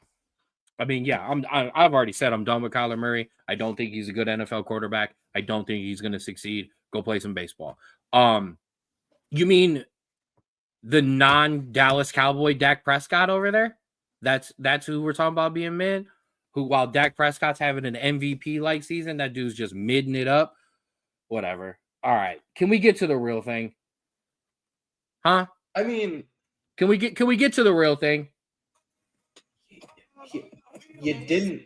S2: I mean, yeah, I've already said I'm done with Kyler Murray. I don't think he's a good NFL quarterback. I don't think he's going to succeed. Go play some baseball. You mean the non-Dallas Cowboy Dak Prescott over there? That's who we're talking about being mid? Who, while Dak Prescott's having an MVP-like season, that dude's just midding it up. Whatever. All right. Can we get to the real thing? Huh?
S3: I mean,
S2: can we get to the real thing?
S3: You didn't.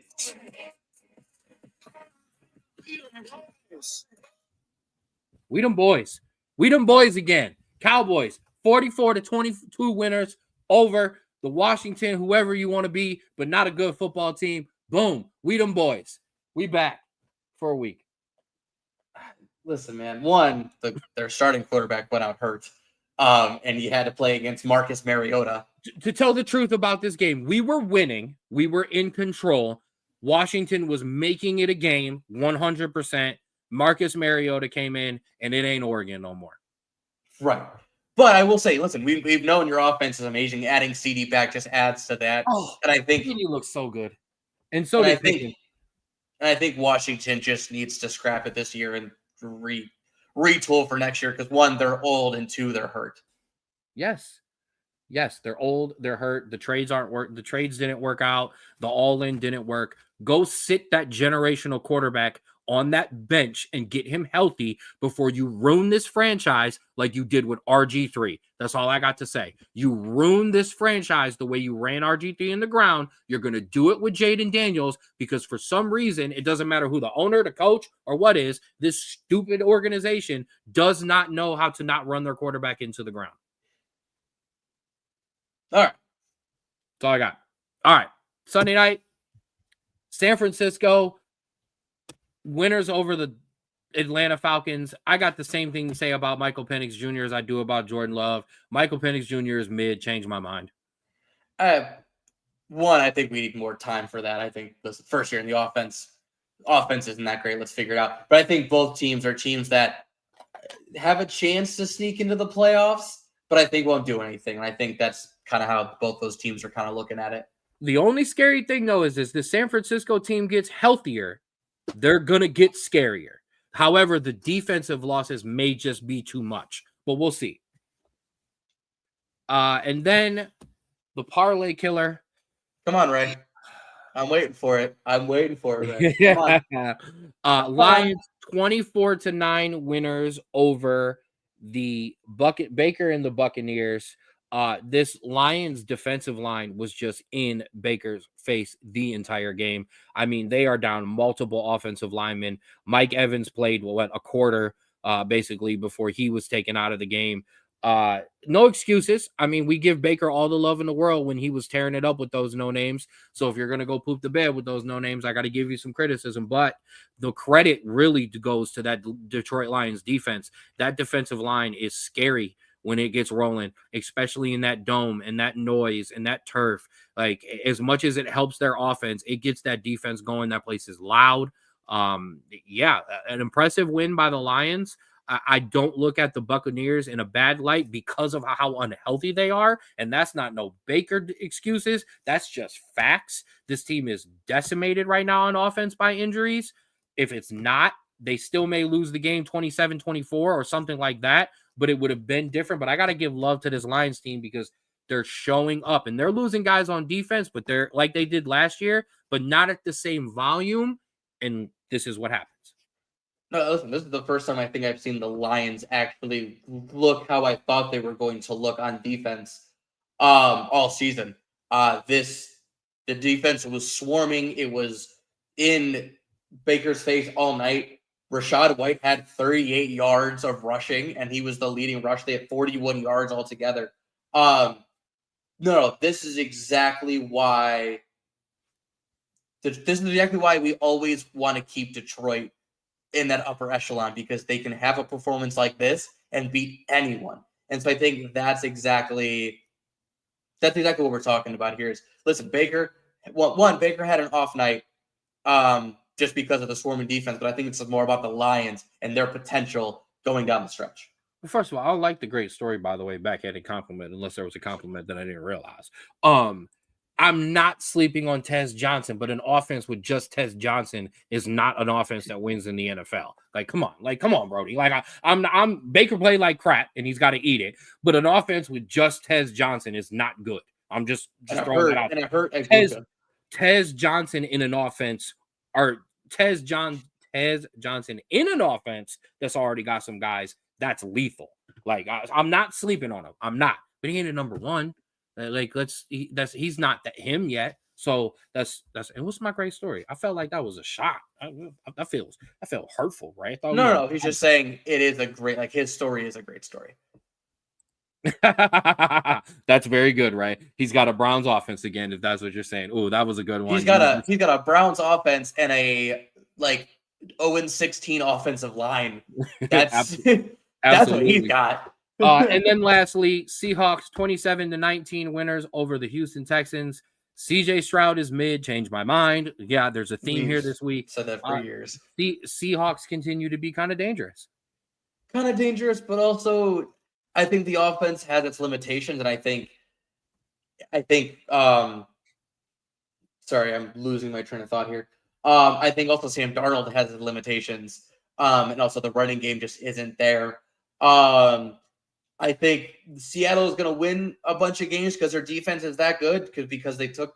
S2: We them boys. We them boys again. Cowboys, 44-22 winners over the Washington, whoever you want to be, but not a good football team. Boom. We them boys. We back for a week.
S3: Listen, man. One, their starting quarterback went out hurt. And you had to play against Marcus Mariota.
S2: To tell the truth about this game, we were winning. We were in control. Washington was making it a game, 100%. Marcus Mariota came in, and it ain't Oregon no more.
S3: Right. But I will say, listen, we've known your offense is amazing. Adding CD back just adds to that.
S2: Oh,
S3: and I think
S2: he looks so good. And so I
S3: think Washington just needs to scrap it this year and retool for next year, because one, they're old, and two, they're hurt.
S2: Yes, they're old, they're hurt. The trades didn't work out. The all-in didn't work. Go sit that generational quarterback on that bench and get him healthy before you ruin this franchise like you did with RG3. That's all I got to say. You ruined this franchise the way you ran RG3 in the ground. You're going to do it with Jaden Daniels because for some reason, it doesn't matter who the owner, the coach, or what is, this stupid organization does not know how to not run their quarterback into the ground.
S3: All right.
S2: That's all I got. All right. Sunday night, San Francisco, winners over the Atlanta Falcons, I got the same thing to say about Michael Penix Jr. as I do about Jordan Love. Michael Penix Jr. is mid, changed my mind.
S3: I think we need more time for that. I think this first year in the offense isn't that great. Let's figure it out. But I think both teams are teams that have a chance to sneak into the playoffs, but I think won't do anything. And I think that's kind of how both those teams are kind of looking at it.
S2: The only scary thing, though, is the San Francisco team gets healthier, they're going to get scarier. However, the defensive losses may just be too much, but we'll see. And then the parlay killer.
S3: Come on, Ray. I'm waiting for it. Ray. Come on.
S2: Lions 24-9 winners over the Baker and the Buccaneers. This Lions defensive line was just in Baker's face the entire game. I mean, they are down multiple offensive linemen. Mike Evans played a quarter basically before he was taken out of the game. No excuses. I mean, we give Baker all the love in the world when he was tearing it up with those no names. So if you're going to go poop the bed with those no names, I got to give you some criticism, but the credit really goes to that Detroit Lions defense. That defensive line is scary when it gets rolling, especially in that dome and that noise and that turf. Like, as much as it helps their offense, it gets that defense going. That place is loud. Yeah, an impressive win by the Lions. I don't look at the Buccaneers in a bad light because of how unhealthy they are. And that's not no Baker excuses. That's just facts. This team is decimated right now on offense by injuries. If it's not, they still may lose the game 27-24 or something like that, but it would have been different. But I got to give love to this Lions team because they're showing up and they're losing guys on defense, but they're like they did last year, but not at the same volume. And this is what happens.
S3: No, listen, this is the first time I think I've seen the Lions actually look how I thought they were going to look on defense all season. The defense was swarming. It was in Baker's face all night. Rachaad White had 38 yards of rushing, and he was the leading rush. They had 41 yards altogether. This is exactly why we always want to keep Detroit in that upper echelon, because they can have a performance like this and beat anyone. And so I think that's exactly what we're talking about here is, listen, Baker had an off night just because of the swarming defense, but I think it's more about the Lions and their potential going down the stretch.
S2: Well, first of all, I like the great story, by the way, backhanded compliment, unless there was a compliment that I didn't realize. I'm not sleeping on Tez Johnson, but an offense with just Tez Johnson is not an offense that wins in the NFL. Like, come on, Brody. Like, I'm Baker played like crap, and he's got to eat it. But an offense with just Tez Johnson is not good. I'm just throwing that out.
S3: And I hurt
S2: Tez Johnson in an offense, or Tez Johnson in an offense that's already got some guys that's lethal. Like, I'm not sleeping on him. I'm not. But he ain't a number one. Like, he's not him yet. So that's it was my great story. I felt like that was a shot. I felt hurtful, right?
S3: No, he's just saying it is a great, like, his story is a great story.
S2: That's very good, right? He's got a Browns offense again, if that's what you're saying. Oh, that was a good one.
S3: He's got a Browns offense and a 0-16 offensive line. That's that's what he's got.
S2: And then lastly, Seahawks 27-19 winners over the Houston Texans. CJ Stroud is mid, changed my mind. Yeah, there's a theme here this week.
S3: Said that for years.
S2: The Seahawks continue to be kind of dangerous.
S3: But also I think the offense has its limitations, and I think sorry, I'm losing my train of thought here. I think also Sam Darnold has his limitations. And also the running game just isn't there. I think Seattle is going to win a bunch of games because their defense is that good, because they took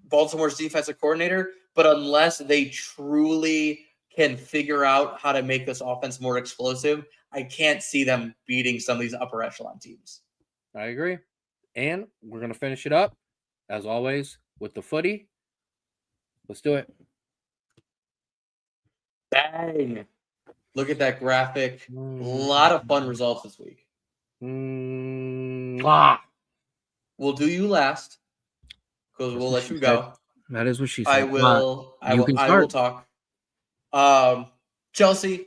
S3: Baltimore's defensive coordinator. But unless they truly can figure out how to make this offense more explosive, I can't see them beating some of these upper echelon teams.
S2: I agree. And we're going to finish it up, as always, with the footy. Let's do it.
S3: Bang. Look at that graphic. A lot of fun results this week. We'll do you last because we'll let you go.
S2: That is what she said.
S3: I will talk. Chelsea,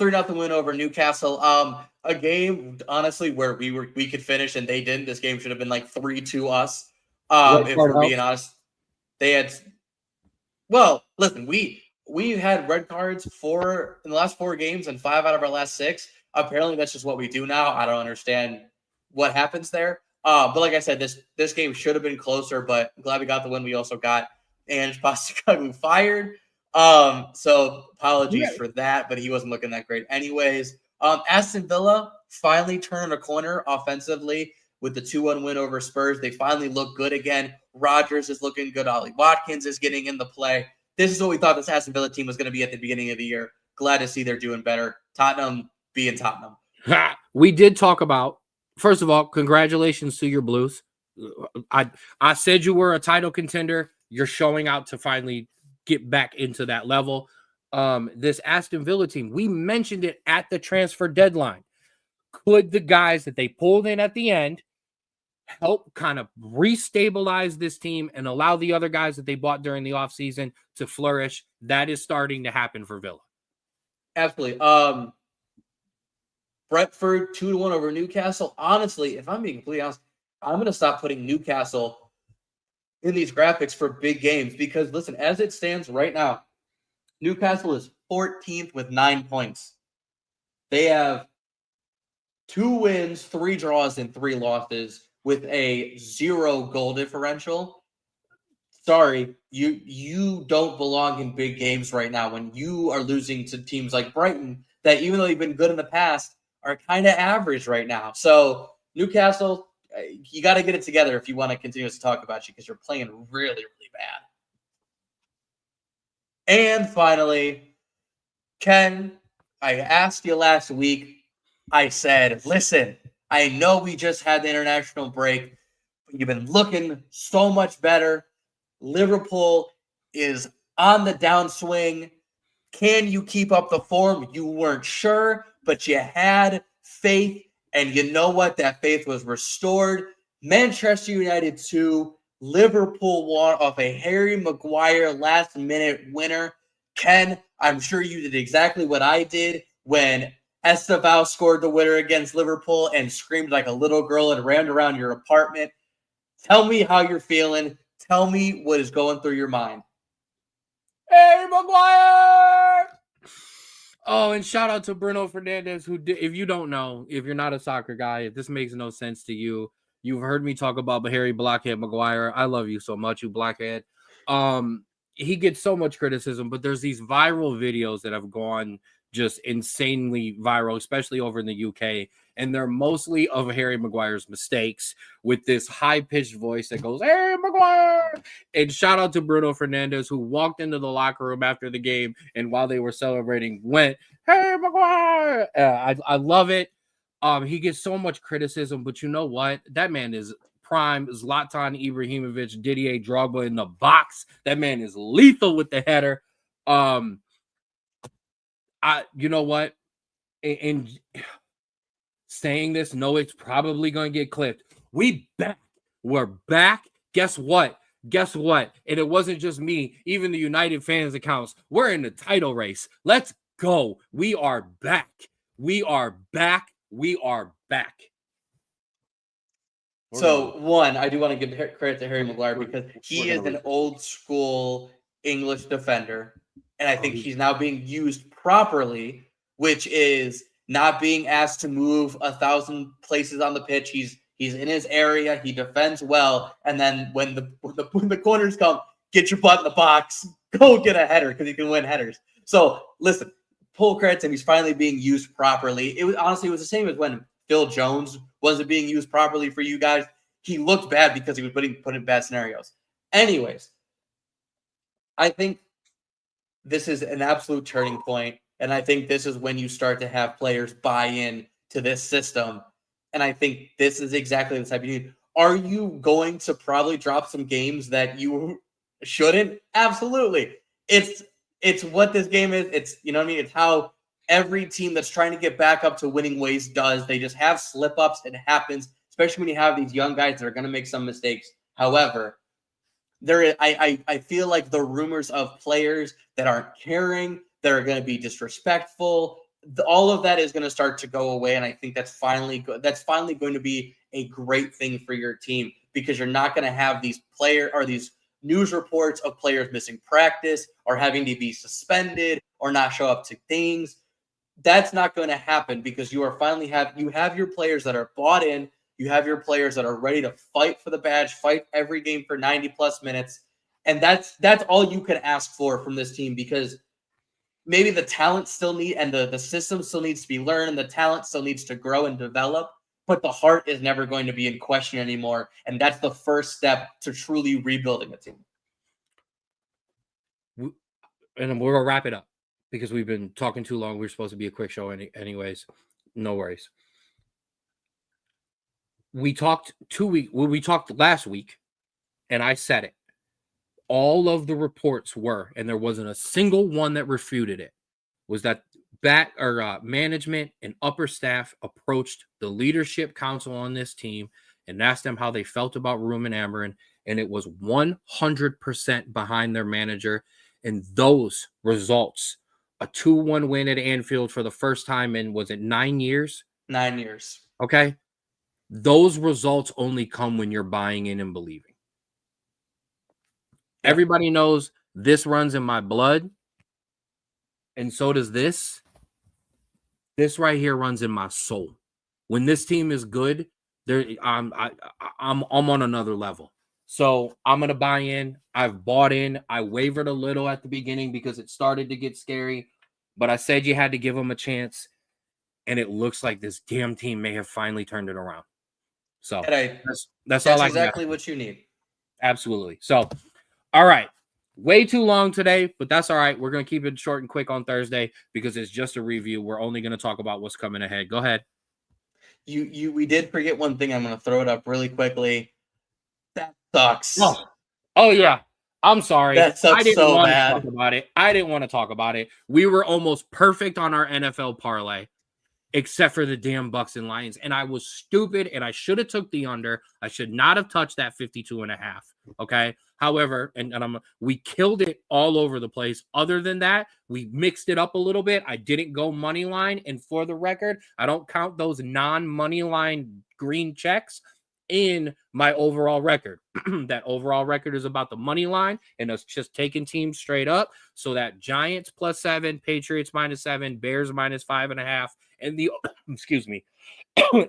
S3: 3-0 win over Newcastle. A game, honestly, where we could finish and they didn't. This game should have been like 3-2 us. If we're being honest, they had. Well, listen, we had red cards in the last 4 games and 5 out of our last 6. Apparently, that's just what we do now. I don't understand what happens there. But like I said, this game should have been closer. But I'm glad we got the win. We also got Ange Postecoglou fired. So apologies for that, but he wasn't looking that great anyways. Aston Villa finally turned a corner offensively with the 2-1 win over Spurs. They finally look good again. Rodgers is looking good. Ollie Watkins is getting in the play. This is what we thought this Aston Villa team was going to be at the beginning of the year. Glad to see they're doing better. Tottenham being Tottenham.
S2: We did talk about, first of all, congratulations to your Blues. I said you were a title contender. You're showing out to finally get back into that level. This Aston Villa team, we mentioned it at the transfer deadline. Could the guys that they pulled in at the end help kind of restabilize this team and allow the other guys that they bought during the offseason to flourish? That is starting to happen for Villa.
S3: Absolutely. Brentford 2-1 over Newcastle. Honestly, if I'm being completely honest, I'm going to stop putting Newcastle in these graphics for big games because, listen, as it stands right now, Newcastle is 14th with 9 points. They have 2 wins, 3 draws, and 3 losses with a 0 goal differential. Sorry, you don't belong in big games right now when you are losing to teams like Brighton that, even though they've been good in the past, are kind of average right now. So Newcastle, you got to get it together if you want to continue to talk about you because you're playing really, really bad. And finally, Ken, I asked you last week, I said, listen, I know we just had the international break, but you've been looking so much better. Liverpool is on the downswing. Can you keep up the form? You weren't sure, but you had faith. And you know what? That faith was restored. Manchester United 2, Liverpool 1 off a Harry Maguire last-minute winner. Ken, I'm sure you did exactly what I did when Estevao scored the winner against Liverpool and screamed like a little girl and ran around your apartment. Tell me how you're feeling. Tell me what is going through your mind.
S2: Harry Maguire! Oh, and shout out to Bruno Fernandes, who did, if you don't know, if you're not a soccer guy, if this makes no sense to you, you've heard me talk about Harry Blockhead Maguire. I love you so much, you blockhead. He gets so much criticism, but there's these viral videos that have gone just insanely viral, especially over in the UK. And they're mostly of Harry Maguire's mistakes with this high-pitched voice that goes, Harry Maguire! And shout out to Bruno Fernandes, who walked into the locker room after the game and while they were celebrating, went, Harry Maguire! I love it. He gets so much criticism, but you know what? That man is prime Zlatan Ibrahimovic, Didier Drogba in the box. That man is lethal with the header. You know what? And saying this, no, it's probably going to get clipped. We're back. Guess what? And it wasn't just me. Even the United fans accounts. We're in the title race. Let's go. We are back.
S3: So, one, I do want to give credit to Harry Maguire because he is an old school English defender. And I think he's now being used properly, which is not being asked to move 1,000 places on the pitch. He's in his area. He defends well. And then when the corners come, get your butt in the box. Go get a header because he can win headers. So, listen, full credit to him. He's finally being used properly. It was the same as when Phil Jones wasn't being used properly for you guys. He looked bad because he was put in bad scenarios. Anyways, I think this is an absolute turning point, and I think this is when you start to have players buy in to this system, and I think this is exactly the type you need. Are you going to probably drop some games that you shouldn't? Absolutely. It's what this game is. It's, you know what I mean? It's how every team that's trying to get back up to winning ways does. They just have slip-ups. It happens, especially when you have these young guys that are going to make some mistakes. However, I feel like the rumors of players that aren't caring, that are going to be disrespectful, all of that is going to start to go away, and I think that's finally going to be a great thing for your team, because you're not going to have these news reports of players missing practice or having to be suspended or not show up to things. That's not going to happen, because you have your players that are bought in. You have your players that are ready to fight for the badge, fight every game for 90 plus minutes. And that's all you can ask for from this team, because maybe the talent still and the system still needs to be learned, and the talent still needs to grow and develop, but the heart is never going to be in question anymore. And that's the first step to truly rebuilding a team.
S2: And we're going to wrap it up, because we've been talking too long. We're supposed to be a quick show anyways. No worries. We talked last week, and I said it. All of the reports were, and there wasn't a single one that refuted it, was that management and upper staff approached the leadership council on this team and asked them how they felt about Ruben Amorim, and it was 100% behind their manager. And those results, a 2-1 win at Anfield for the first time in, was it 9 years?
S3: 9 years.
S2: Okay. Those results only come when you're buying in and believing. Yeah. Everybody knows this runs in my blood, and so does this. This right here runs in my soul. When this team is good, I'm on another level. So I'm going to buy in. I've bought in. I wavered a little at the beginning because it started to get scary, but I said you had to give them a chance, and it looks like this damn team may have finally turned it around. So that's all I
S3: exactly what you need.
S2: Absolutely. So, all right. Way too long today, but that's all right. We're going to keep it short and quick on Thursday because it's just a review. We're only going to talk about what's coming ahead. Go ahead.
S3: We did forget one thing. I'm going to throw it up really quickly. That sucks.
S2: Oh yeah. I'm sorry.
S3: That sucks.
S2: I didn't
S3: so
S2: want
S3: bad.
S2: to talk about it. I didn't want to talk about it. We were almost perfect on our NFL parlay, except for the damn Bucks and Lions. And I was stupid, and I should have took the under. I should not have touched that 52.5. Okay. However, we killed it all over the place. Other than that, we mixed it up a little bit. I didn't go money line. And for the record, I don't count those non-money line green checks in my overall record. That overall record is about the money line and us just taking teams straight up. So that Giants +7, Patriots -7, Bears -5.5, and the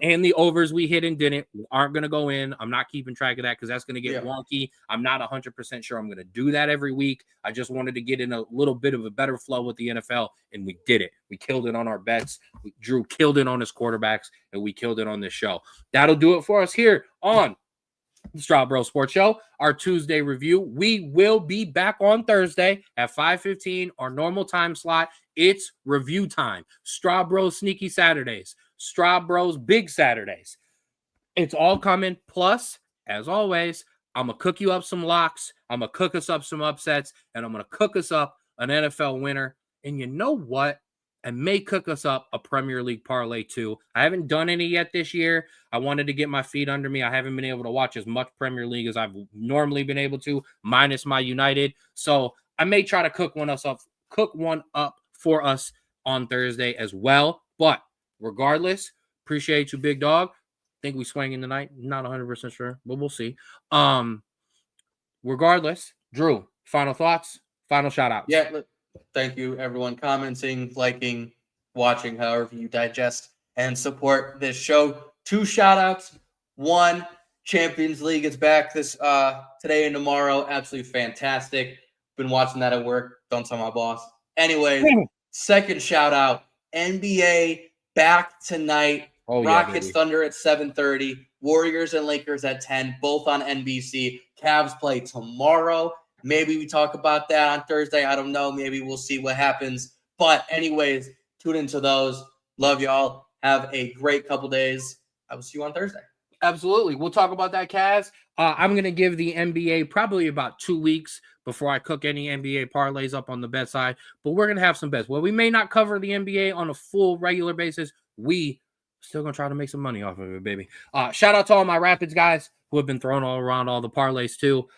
S2: and the overs we hit and didn't aren't going to go in. I'm not keeping track of that because that's going to get wonky. I'm not 100% sure I'm going to do that every week. I just wanted to get in a little bit of a better flow with the NFL, and we did it. We killed it on our bets. Drew killed it on his quarterbacks, and we killed it on this show. That'll do it for us here on the Straub Bro Sports Show, our Tuesday review. We will be back on Thursday at 5:15, our normal time slot. It's review time. Straub Bros Sneaky Saturdays. Straub Bros Big Saturdays. It's all coming. Plus, as always, I'm going to cook you up some locks. I'm going to cook us up some upsets, and I'm going to cook us up an NFL winner. And you know what? I may cook us up a Premier League parlay too. I haven't done any yet this year. I wanted to get my feet under me. I haven't been able to watch as much Premier League as I've normally been able to, minus my United. So I may try to cook one up for us on Thursday as well. But regardless, appreciate you, big dog. Think we swinging tonight. Not 100% sure, but we'll see. Regardless, Drew, final thoughts, final shout outs.
S3: Yeah, thank you, everyone commenting, liking, watching, however you digest and support this show. 2 shout outs. 1, Champions League is back this today and tomorrow. Absolutely fantastic. Been watching that at work. Don't tell my boss. Anyways, second shout out, NBA back tonight. Rockets Thunder at 7:30. Warriors and Lakers at 10, both on NBC. Cavs play tomorrow. Maybe we talk about that on Thursday. I don't know. Maybe we'll see what happens. But anyways, tune into those. Love y'all. Have a great couple days. I will see you on Thursday.
S2: Absolutely. We'll talk about that, Kaz. I'm going to give the NBA probably about 2 weeks before I cook any NBA parlays up on the bet side. But we're going to have some bets. Well, we may not cover the NBA on a full regular basis. We still going to try to make some money off of it, baby. Shout out to all my Rapids guys who have been throwing all around all the parlays too.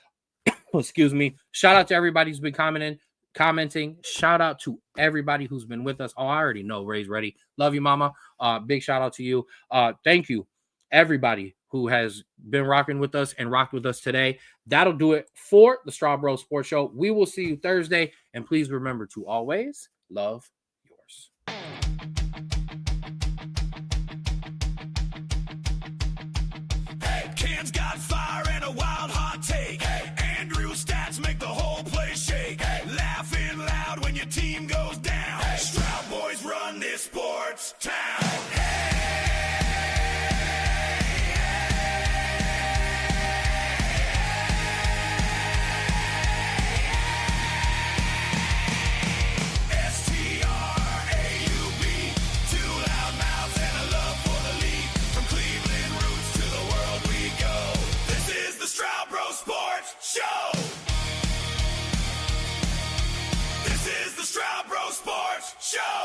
S2: Excuse me. Shout out to everybody who's been commenting. commenting. Shout out to everybody who's been with us. Oh, I already know Ray's ready. Love you, mama. Big shout out to you. Thank you, everybody who has been rocking with us and rocked with us today. That'll do it for the Straub Bros Sports Show. We will see you Thursday. And please remember to always love yours.
S1: Hey, Ken's got fire and a wild hot take. Hey, Andrew's stats make the whole place shake. Hey, laughing loud when your team goes down. Hey, Straub boys run this sports town. Show! This is the Straub Bros Sports Show!